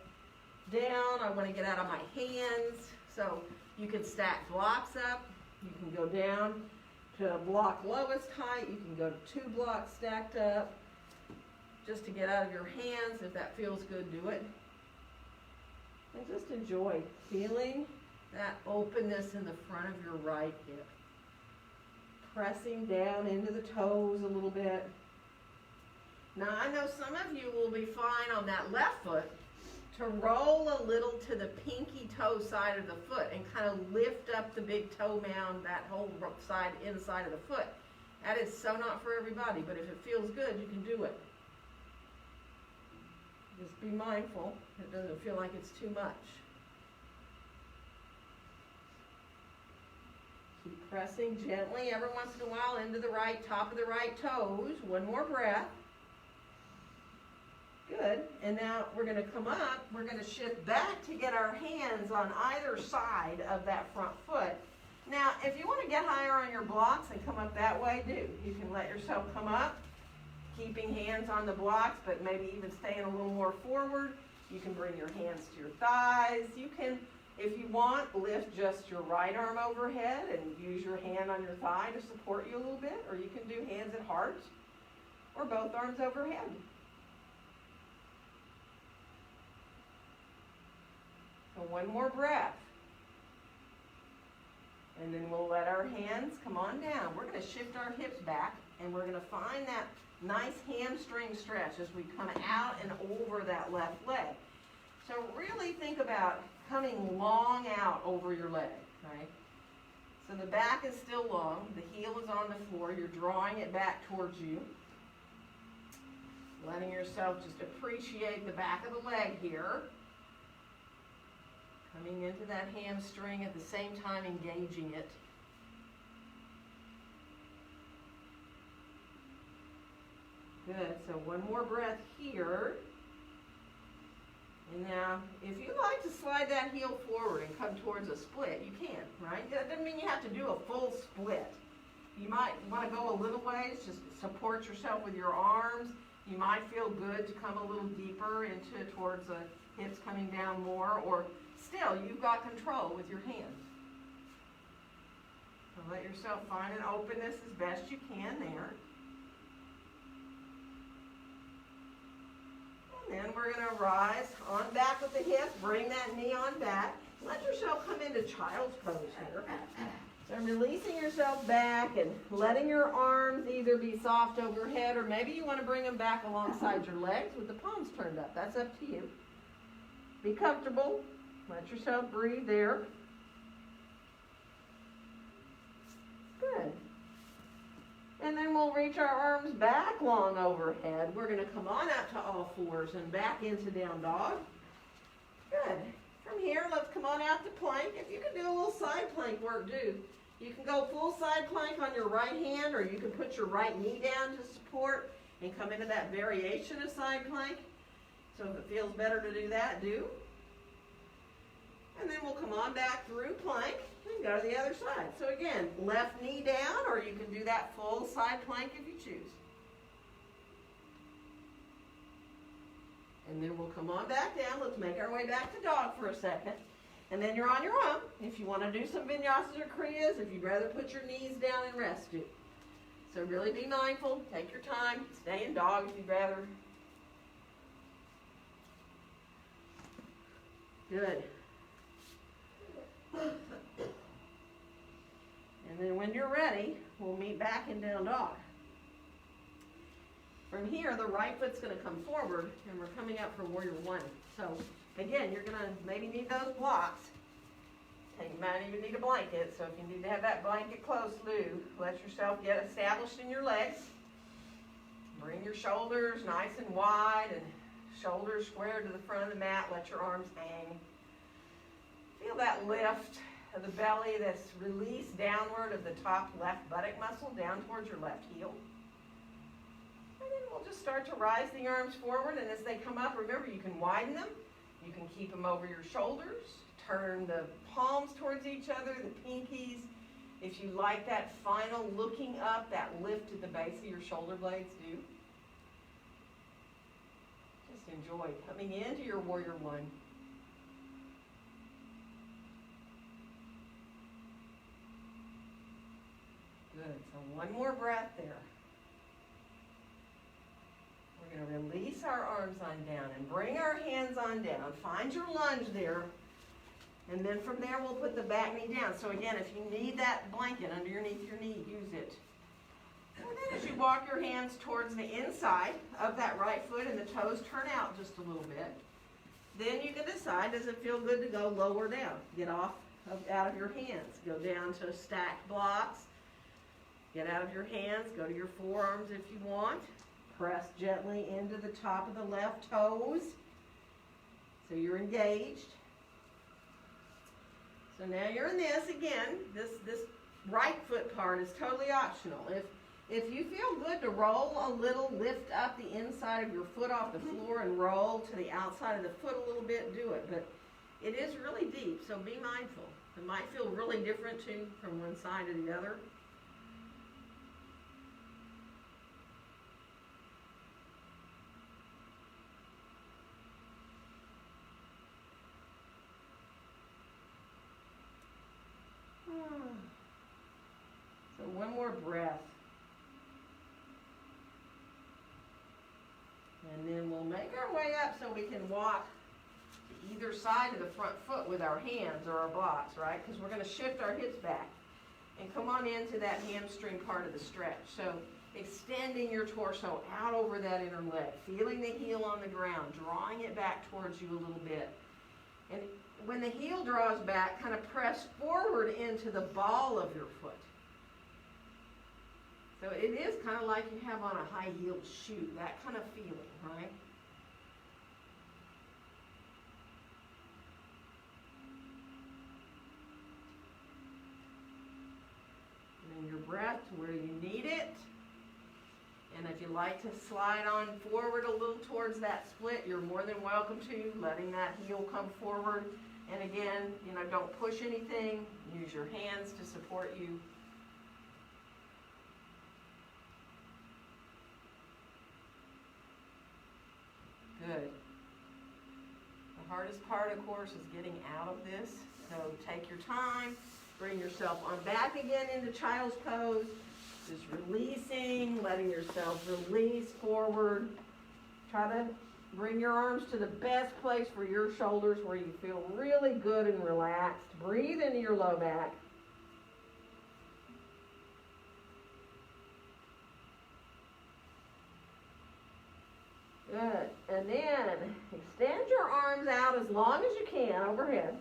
down. I want to get out of my hands. So you can stack blocks up. You can go down to block lowest height. You can go to 2 blocks stacked up. just to get out of your hands. If that feels good, do it. And just enjoy feeling that openness in the front of your right hip. Pressing down into the toes a little bit. Now I know some of you will be fine on that left foot to roll a little to the pinky toe side of the foot and kind of lift up the big toe mound, that whole side inside of the foot. That is so not for everybody, but if it feels good, you can do it. Just be mindful it doesn't feel like it's too much. Keep pressing gently every once in a while into the right, top of the right toes. One more breath. Good. And now we're going to come up. We're going to shift back to get our hands on either side of that front foot. Now, if you want to get higher on your blocks and come up that way, do. You can let yourself come up, keeping hands on the blocks, but maybe even staying a little more forward. You can bring your hands to your thighs. You can, if you want, lift just your right arm overhead and use your hand on your thigh to support you a little bit, or you can do hands at heart, or both arms overhead. So one more breath. And then we'll let our hands come on down. We're going to shift our hips back, and we're going to find that nice hamstring stretch as we come out and over that left leg. So really think about coming long out over your leg, right? So the back is still long, the heel is on the floor, you're drawing it back towards you. Letting yourself just appreciate the back of the leg here. Coming into that hamstring at the same time engaging it. Good, so one more breath here. And now, if you like to slide that heel forward and come towards a split, you can, right? That doesn't mean you have to do a full split. You might want to go a little ways, just support yourself with your arms. You might feel good to come a little deeper towards the hips coming down more, or still, you've got control with your hands. So let yourself find an openness as best you can there. And then we're going to rise on back with the hips, bring that knee on back. Let yourself come into child's pose here. So releasing yourself back and letting your arms either be soft overhead, or maybe you want to bring them back alongside your legs with the palms turned up. That's up to you. Be comfortable. Let yourself breathe there. Good. And then we'll reach our arms back long overhead. We're going to come on out to all fours and back into down dog. Good. From here, let's come on out to plank. If you can do a little side plank work, do. You can go full side plank on your right hand, or you can put your right knee down to support and come into that variation of side plank. So if it feels better to do that, do. And then we'll come on back through plank and go to the other side. So again, left knee down, or you can do that full side plank if you choose. And then we'll come on back down. Let's make our way back to dog for a second. And then you're on your own. If you want to do some vinyasas or kriyas, if you'd rather put your knees down and rest, do. So really be mindful. Take your time. Stay in dog if you'd rather. Good. And then when you're ready, we'll meet back in down dog. From here, the right foot's going to come forward, and we're coming up for warrior one. So again, you're going to maybe need those blocks. And you might even need a blanket. So if you need to have that blanket close, do. Let yourself get established in your legs. Bring your shoulders nice and wide, and shoulders squared to the front of the mat. Let your arms hang. Feel that lift of the belly, that's release downward of the top left buttock muscle down towards your left heel. And then we'll just start to rise the arms forward, and as they come up, remember you can widen them. You can keep them over your shoulders. Turn the palms towards each other, the pinkies. If you like that final looking up, that lift at the base of your shoulder blades, do. Just enjoy coming into your warrior one. Good. So one more breath there. We're going to release our arms on down and bring our hands on down. Find your lunge there. And then from there, we'll put the back knee down. So again, if you need that blanket underneath your knee, use it. And then as you walk your hands towards the inside of that right foot and the toes turn out just a little bit, then you can decide, does it feel good to go lower down? Get off out of your hands. Go down to stacked blocks. Get out of your hands. Go to your forearms if you want. Press gently into the top of the left toes so you're engaged. So now you're in this again. This right foot part is totally optional. If you feel good to roll a little, lift up the inside of your foot off the floor and roll to the outside of the foot a little bit, do it. But it is really deep, so be mindful. It might feel really different too from one side to the other. So one more breath. And then we'll make our way up so we can walk to either side of the front foot with our hands or our blocks, right? Because we're going to shift our hips back and come on into that hamstring part of the stretch. So extending your torso out over that inner leg, feeling the heel on the ground, drawing it back towards you a little bit. And when the heel draws back, kind of press forward into the ball of your foot. So it is kind of like you have on a high-heeled shoe, that kind of feeling, right? Bring your breath to where you need it. And if you like to slide on forward a little towards that split, you're more than welcome to, letting that heel come forward. And again, don't push anything. Use your hands to support you. Good. The hardest part, of course, is getting out of this. So take your time. Bring yourself on back again into child's pose. Just releasing, letting yourself release forward. Try to bring your arms to the best place for your shoulders where you feel really good and relaxed. Breathe into your low back. Good. And then extend your arms out as long as you can overhead.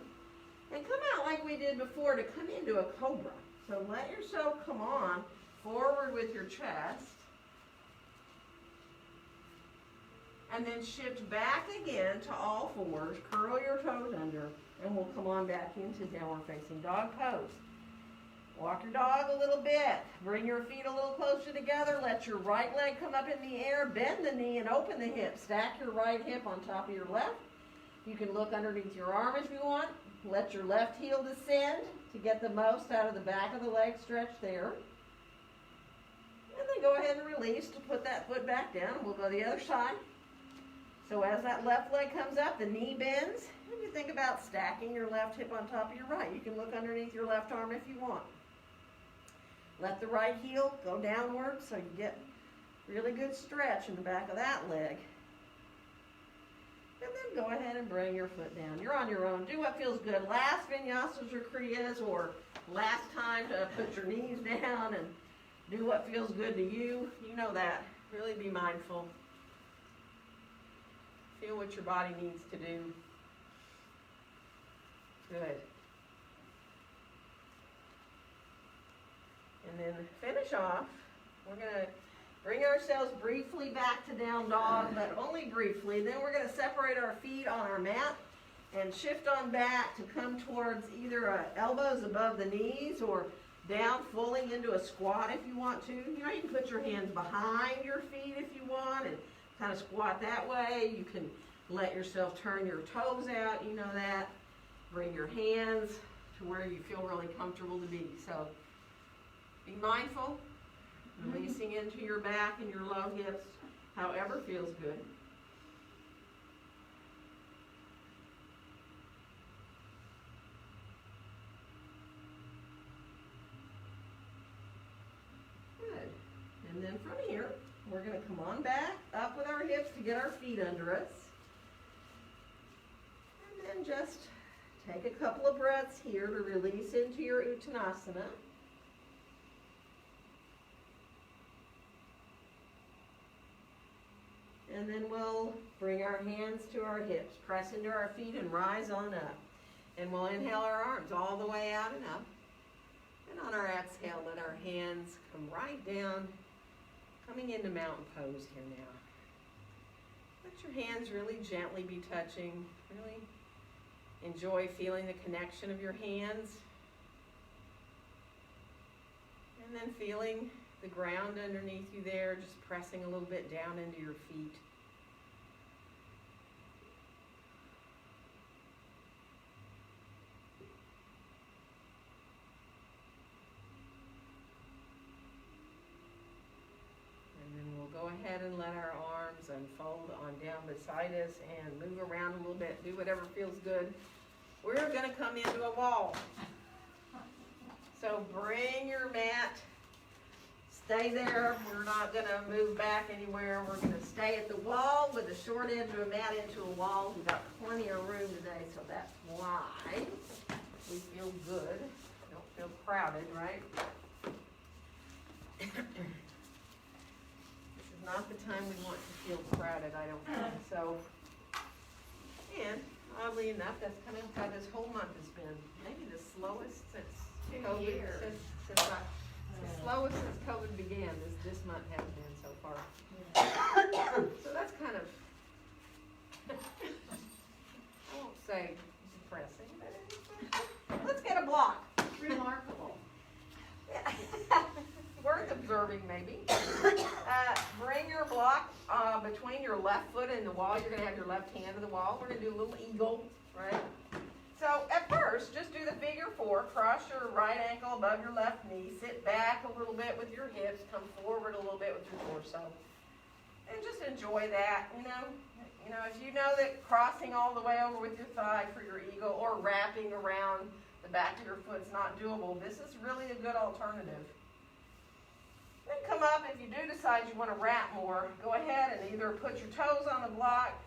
And come out like we did before to come into a cobra. So let yourself come on forward with your chest. And then shift back again to all fours. Curl your toes under. And we'll come on back into downward facing dog pose. Walk your dog a little bit. Bring your feet a little closer together. Let your right leg come up in the air. Bend the knee and open the hip. Stack your right hip on top of your left. You can look underneath your arm if you want. Let your left heel descend to get the most out of the back of the leg stretch there. And then go ahead and release to put that foot back down. We'll go the other side. So as that left leg comes up, the knee bends. And you think about stacking your left hip on top of your right. You can look underneath your left arm if you want. Let the right heel go downward so you get really good stretch in the back of that leg. And then go ahead and bring your foot down. You're on your own. Do what feels good. Last vinyasas or kriyas, or last time to put your knees down and do what feels good to you. You know that. Really be mindful. Feel what your body needs to do. Good. And then finish off. We're going to bring ourselves briefly back to down dog, but only briefly. Then we're going to separate our feet on our mat and shift on back to come towards either elbows above the knees or down fully into a squat if you want to. You can put your hands behind your feet if you want and kind of squat that way. You can let yourself turn your toes out, you know that. Bring your hands to where you feel really comfortable to be. So be mindful, releasing into your back and your low hips, however feels good. Good. And then from here, we're going to come on back up with our hips to get our feet under us. And then just take a couple of breaths here to release into your Uttanasana. And then we'll bring our hands to our hips, press into our feet and rise on up. And we'll inhale our arms all the way out and up. And on our exhale, let our hands come right down, coming into mountain pose here now. Let your hands really gently be touching. Really enjoy feeling the connection of your hands. And then feeling the ground underneath you there, just pressing a little bit down into your feet. And then we'll go ahead and let our arms unfold on down beside us and move around a little bit, do whatever feels good. We're going to come into a wall. So bring your mat. Stay there. We're not going to move back anywhere. We're going to stay at the wall with the short edge of a mat into a wall. We've got plenty of room today, so that's why we feel good. Don't feel crowded, right? This is not the time we want to feel crowded, I don't think. So, and oddly enough, that's kind of how this whole month has been. Maybe the slowest since COVID. The slowest since COVID began, this month has been so far. So that's kind of, I won't say depressing, but let's get a block. Remarkable. Worth observing, maybe. Bring your block between your left foot and the wall. You're going to have your left hand to the wall. We're going to do a little eagle, right? So at first, just do the figure 4. Cross your right ankle above your left knee. Sit back a little bit with your hips. Come forward a little bit with your torso. And just enjoy that, you know. If you know that crossing all the way over with your thigh for your eagle or wrapping around the back of your foot is not doable, this is really a good alternative. Then come up. If you do decide you want to wrap more, go ahead and either put your toes on the block,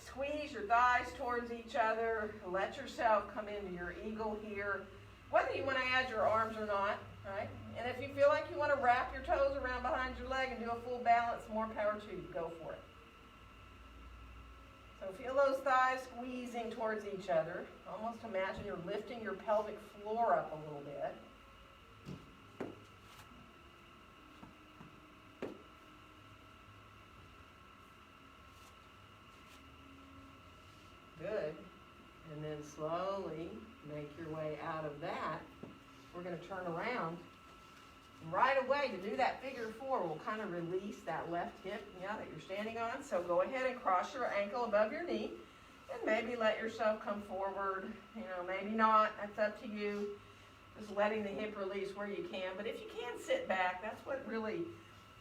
squeeze your thighs towards each other, let yourself come into your eagle here, whether you want to add your arms or not, right? And if you feel like you want to wrap your toes around behind your leg and do a full balance, more power to you. Go for it. So feel those thighs squeezing towards each other. Almost imagine you're lifting your pelvic floor up a little bit. Good. And then slowly make your way out of that. We're going to turn around. Right away, to do that figure 4, we'll kind of release that left hip, that you're standing on. So go ahead and cross your ankle above your knee. And maybe let yourself come forward. Maybe not. That's up to you. Just letting the hip release where you can. But if you can sit back, that's what really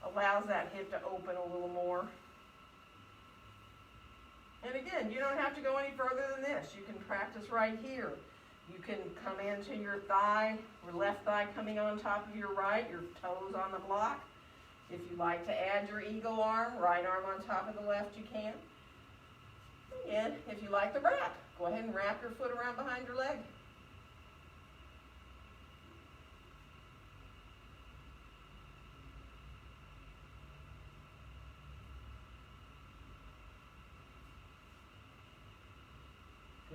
allows that hip to open a little more. And again, you don't have to go any further than this. You can practice right here. You can come into your thigh, or left thigh coming on top of your right, your toes on the block. If you like to add your eagle arm, right arm on top of the left, you can. And if you like the wrap, go ahead and wrap your foot around behind your leg.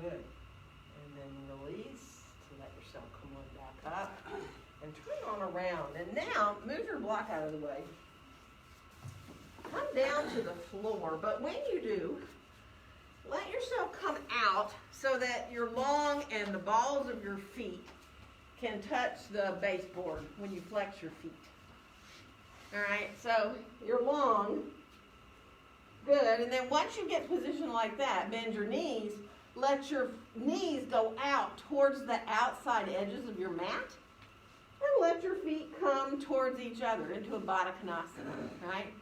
Good. And then release to let yourself come on back up and turn on around. And now move your block out of the way. Come down to the floor, but when you do, let yourself come out so that your long and the balls of your feet can touch the baseboard when you flex your feet. All right, so you're long. Good. And then once you get positioned like that, bend your knees. Let your knees go out towards the outside edges of your mat. And let your feet come towards each other into a Badakanasana, right?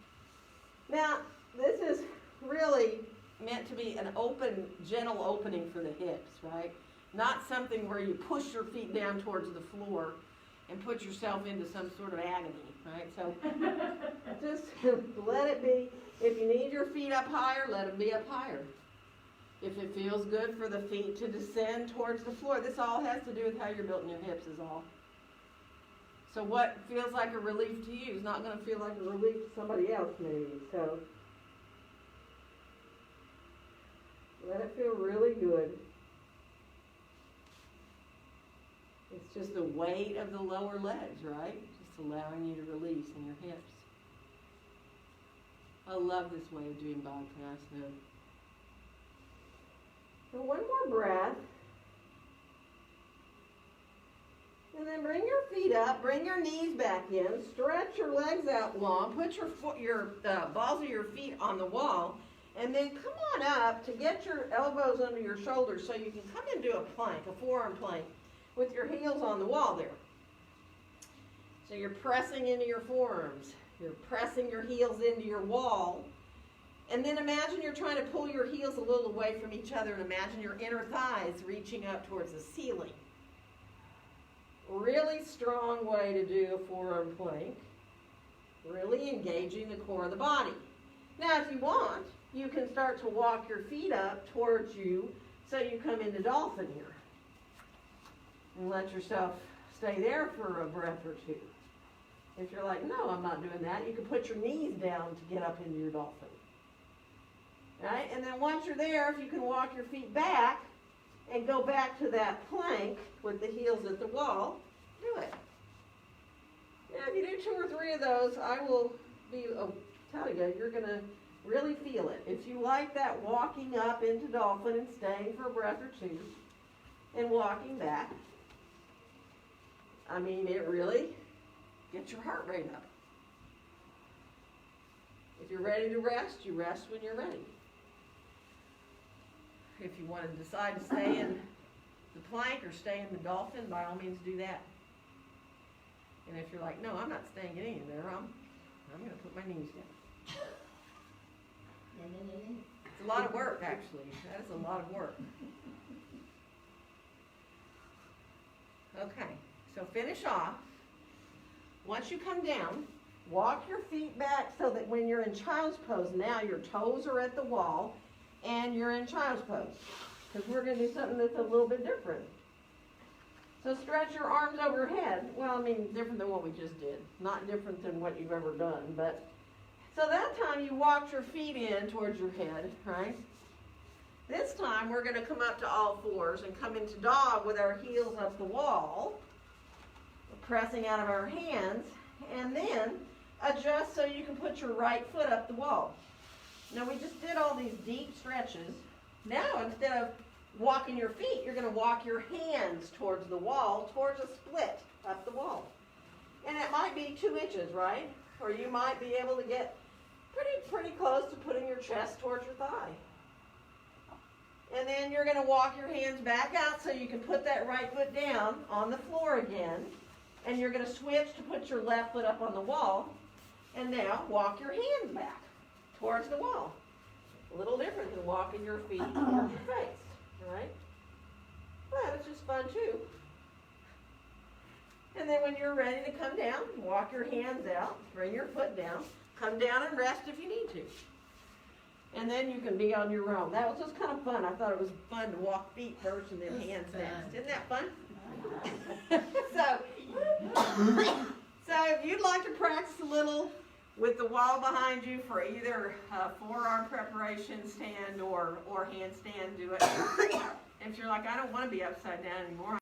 Now, this is really meant to be an open, gentle opening for the hips, right? Not something where you push your feet down towards the floor and put yourself into some sort of agony, right? So just let it be. If you need your feet up higher, let them be up higher. If it feels good for the feet to descend towards the floor, this all has to do with how you're built in your hips is all. So what feels like a relief to you is not going to feel like a relief to somebody else maybe. So let it feel really good. It's just the weight of the lower legs, right? Just allowing you to release in your hips. I love this way of doing Badakanasana. So one more breath. And then bring your feet up, bring your knees back in, stretch your legs out long, put your balls of your feet on the wall, and then come on up to get your elbows under your shoulders so you can come into a plank, a forearm plank, with your heels on the wall there. So you're pressing into your forearms. You're pressing your heels into your wall. And then imagine you're trying to pull your heels a little away from each other, and imagine your inner thighs reaching up towards the ceiling. Really strong way to do a forearm plank. Really engaging the core of the body. Now if you want, you can start to walk your feet up towards you so you come into dolphin here. And let yourself stay there for a breath or two. If you're like, no, I'm not doing that, you can put your knees down to get up into your dolphin. Right? And then once you're there, if you can walk your feet back and go back to that plank with the heels at the wall, do it. Now, if you do 2 or 3 of those, I will tell you, you're going to really feel it. If you like that walking up into dolphin and staying for a breath or two and walking back, I mean, it really gets your heart rate up. If you're ready to rest, you rest when you're ready. If you want to decide to stay in the plank or stay in the dolphin, by all means do that. And if you're like, no, I'm not staying in any of there, I'm going to put my knees down. It's a lot of work, actually. That is a lot of work. Okay, so finish off. Once you come down, walk your feet back so that when you're in child's pose, now your toes are at the wall and you're in child's pose. Because we're going to do something that's a little bit different. So stretch your arms overhead. Well, I mean, different than what we just did. Not different than what you've ever done. But so that time you walked your feet in towards your head, right? This time we're going to come up to all fours and come into dog with our heels up the wall, pressing out of our hands, and then adjust so you can put your right foot up the wall. Now we just did all these deep stretches. Now instead of walking your feet, you're going to walk your hands towards the wall, towards a split up the wall. And it might be 2 inches, right? Or you might be able to get pretty close to putting your chest towards your thigh. And then you're going to walk your hands back out so you can put that right foot down on the floor again. And you're going to switch to put your left foot up on the wall. And now walk your hands back towards the wall. A little different than walking your feet towards your face, right? But it's just fun too. And then when you're ready to come down, walk your hands out, bring your foot down, come down and rest if you need to. And then you can be on your own. That was just kind of fun. I thought it was fun to walk feet first and then hands next. Isn't that fun? So if you'd like to practice a little with the wall behind you for either forearm preparation stand or handstand, do it. If you're like, I don't want to be upside down anymore,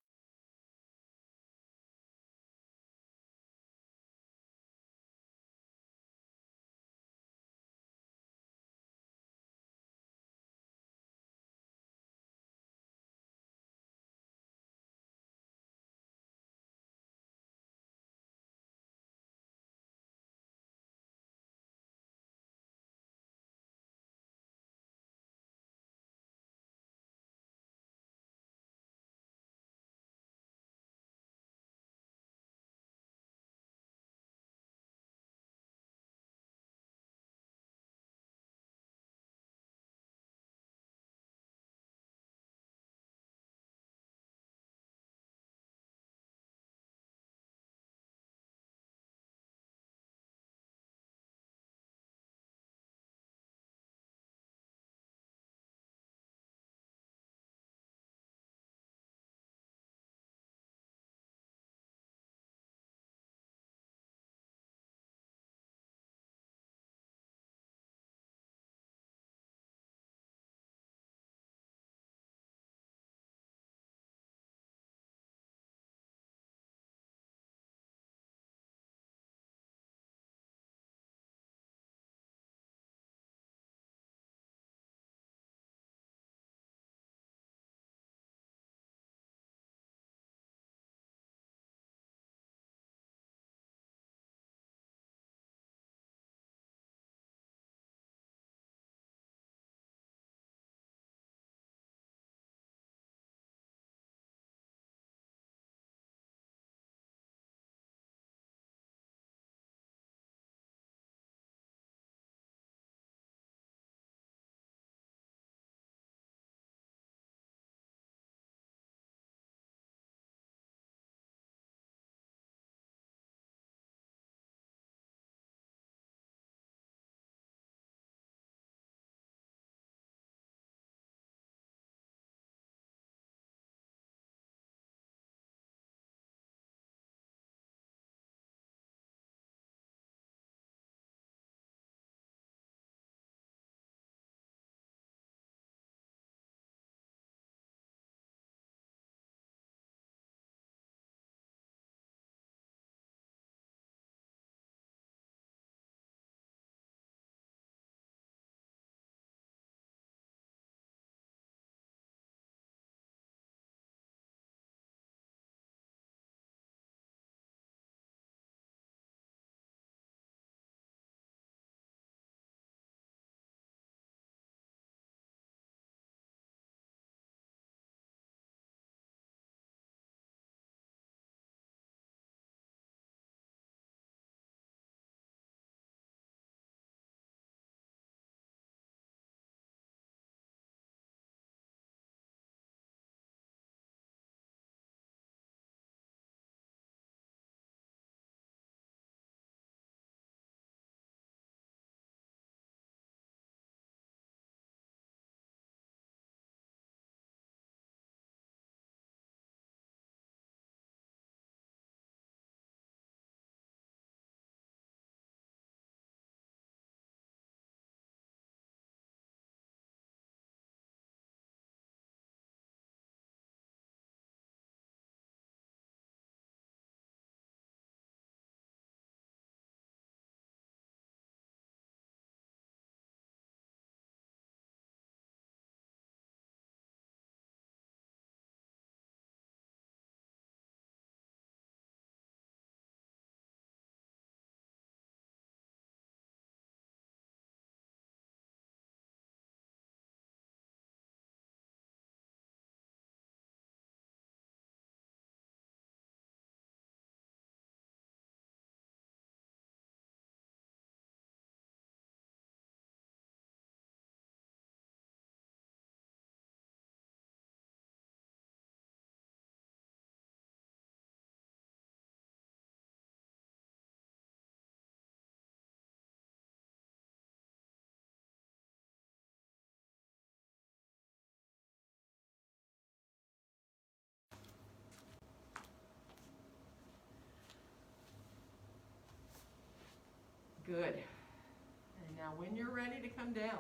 Good. And now when you're ready to come down,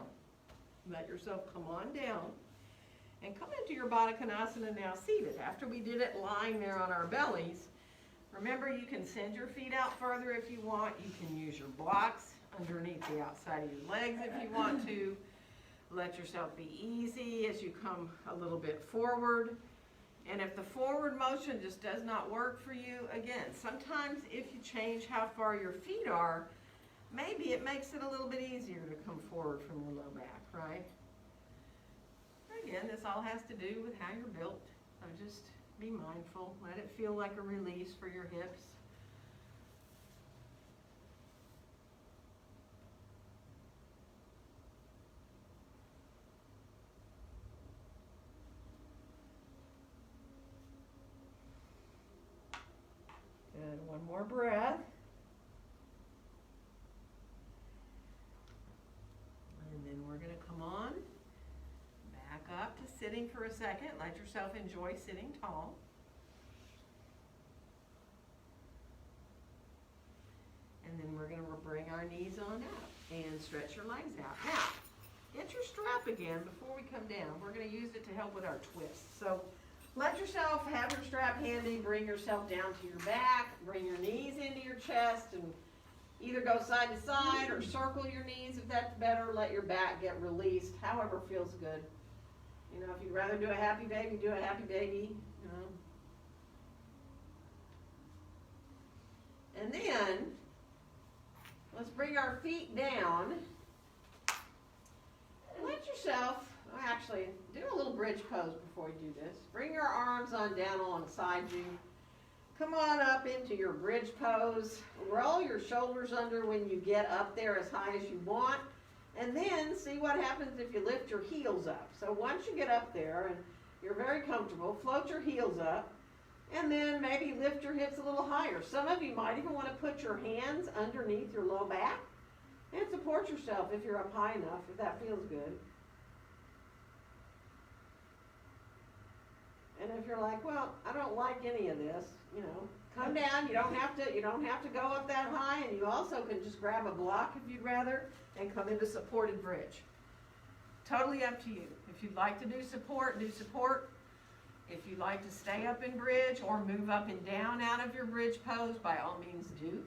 let yourself come on down and come into your Badakanasana now seated. After we did it lying there on our bellies, remember you can send your feet out further if you want. You can use your blocks underneath the outside of your legs if you want to. Let yourself be easy as you come a little bit forward. And if the forward motion just does not work for you, again, sometimes if you change how far your feet are, maybe it makes it a little bit easier to come forward from your low back, right? Again, this all has to do with how you're built. So just be mindful. Let it feel like a release for your hips. Good. One more breath. And then we're going to come on, back up to sitting for a second. Let yourself enjoy sitting tall. And then we're going to bring our knees on up and stretch your legs out. Now, get your strap again before we come down. We're going to use it to help with our twists. So let yourself have your strap handy. Bring yourself down to your back. Bring your knees into your chest and either go side to side or circle your knees if that's better. Let your back get released, however feels good. You know, if you'd rather do a happy baby, do a happy baby. You know. And then let's bring our feet down. Let yourself, actually, do a little bridge pose before we do this. Bring your arms on down alongside you. Come on up into your bridge pose. Roll your shoulders under when you get up there as high as you want. And then see what happens if you lift your heels up. So once you get up there and you're very comfortable, float your heels up. And then maybe lift your hips a little higher. Some of you might even want to put your hands underneath your low back and support yourself if you're up high enough, if that feels good. And if you're like, well, I don't like any of this, you know, come down. You don't have to go up that high, and you also can just grab a block if you'd rather and come into supported bridge. Totally up to you. If you'd like to do support, do support. If you'd like to stay up in bridge or move up and down out of your bridge pose, by all means do.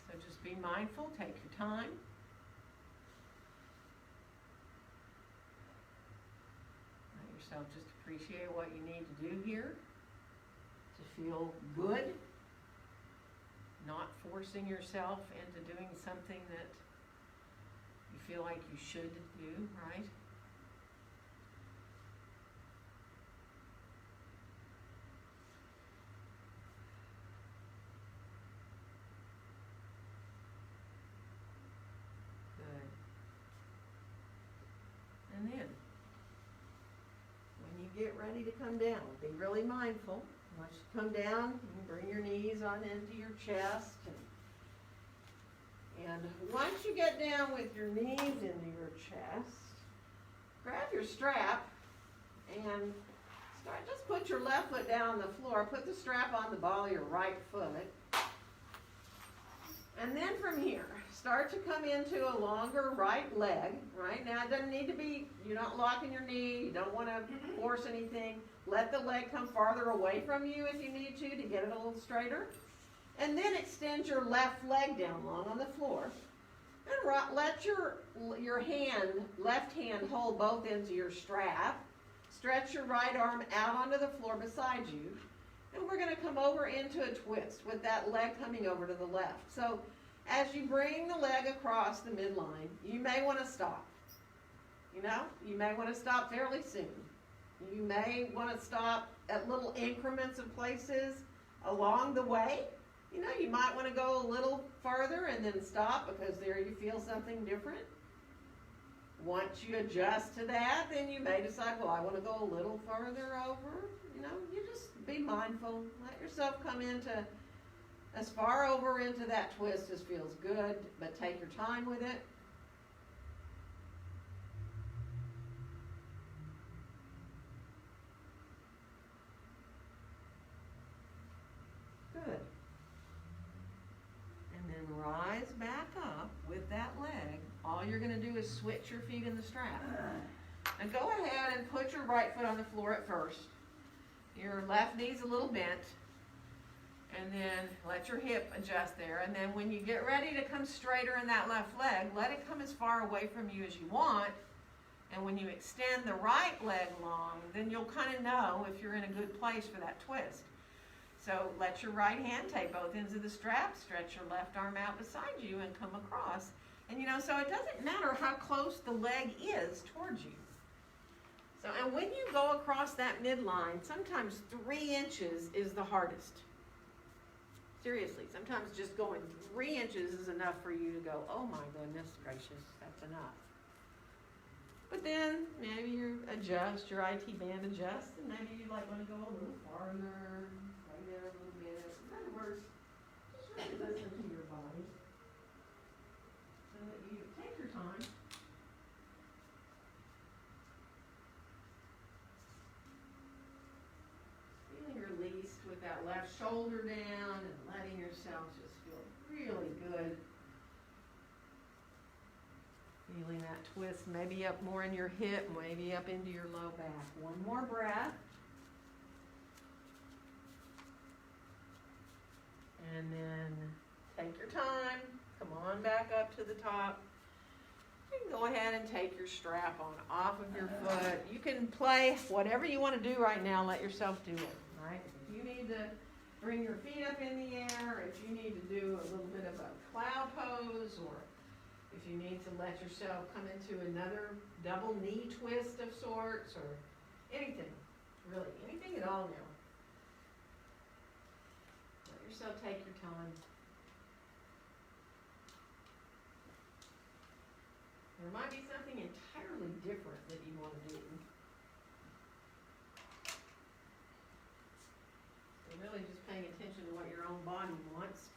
So just be mindful, take your time. Let yourself just appreciate what you need to do here to feel good, not forcing yourself into doing something that you feel like you should do, right? Good. And then, when you get ready to come down, be really mindful. Once you come down, you bring your knees on into your chest. And once you get down with your knees into your chest, grab your strap and just put your left foot down on the floor. Put the strap on the ball of your right foot. And then from here, start to come into a longer right leg. Right now, it doesn't need to be, you're not locking your knee. You don't want to force anything. Let the leg come farther away from you if you need to get it a little straighter. And then extend your left leg down long on the floor. And let your left hand hold both ends of your strap. Stretch your right arm out onto the floor beside you. And we're going to come over into a twist with that leg coming over to the left. So as you bring the leg across the midline, you may want to stop. You know, you may want to stop fairly soon. You may want to stop at little increments of places along the way. You know, you might want to go a little further and then stop because there you feel something different. Once you adjust to that, then you may decide, well, I want to go a little further over. You know, you just be mindful. Let yourself come into as far over into that twist as feels good, but take your time with it. you're gonna do is switch your feet in the strap. And go ahead and put your right foot on the floor at first. Your left knee's a little bent. And then let your hip adjust there. And then when you get ready to come straighter in that left leg, let it come as far away from you as you want. And when you extend the right leg long, then you'll kind of know if you're in a good place for that twist. So let your right hand take both ends of the strap, stretch your left arm out beside you and come across. And so it doesn't matter how close the leg is towards you. So, and when you go across that midline, sometimes 3 inches is the hardest. Seriously, sometimes just going 3 inches is enough for you to go, oh my goodness gracious, that's enough. But then maybe you adjust, your IT band adjusts, and maybe you want to go a little farther, right there a little bit. In other words, just really listen to your body so that you take your time. Feeling released with that left shoulder down and letting yourself just feel really good. Feeling that twist, maybe up more in your hip, maybe up into your low back. One more breath. And then take your time. Come on back up to the top. You can go ahead and take your strap on off of your foot. You can play whatever you want to do right now. Let yourself do it. Right? If you need to bring your feet up in the air, if you need to do a little bit of a cloud pose, or if you need to let yourself come into another double knee twist of sorts, or anything, really, anything at all now. Let yourself take your time. There might be something entirely different that you want to do. So really just paying attention to what your own body wants.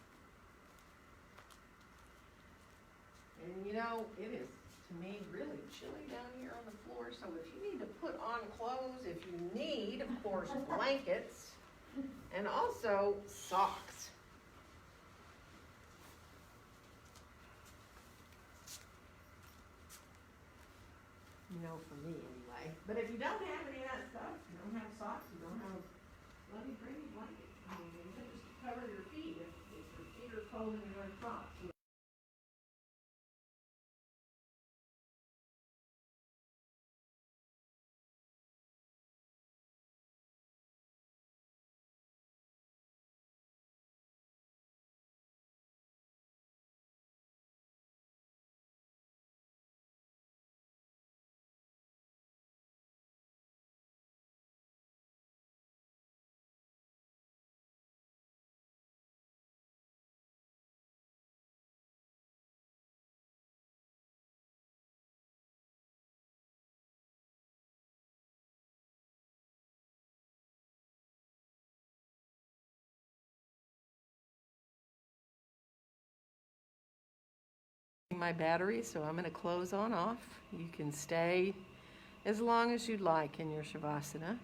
And it is, to me, really chilly down here on the floor. So if you need to put on clothes, if you need, of course, blankets, and also socks. For me anyway. But if you don't have any of that stuff, you don't have socks, you don't have, let me bring you blankets. You can just cover your feet if your feet are cold and you wear socks. My battery, so I'm going to close on off. You can stay as long as you'd like in your Shavasana.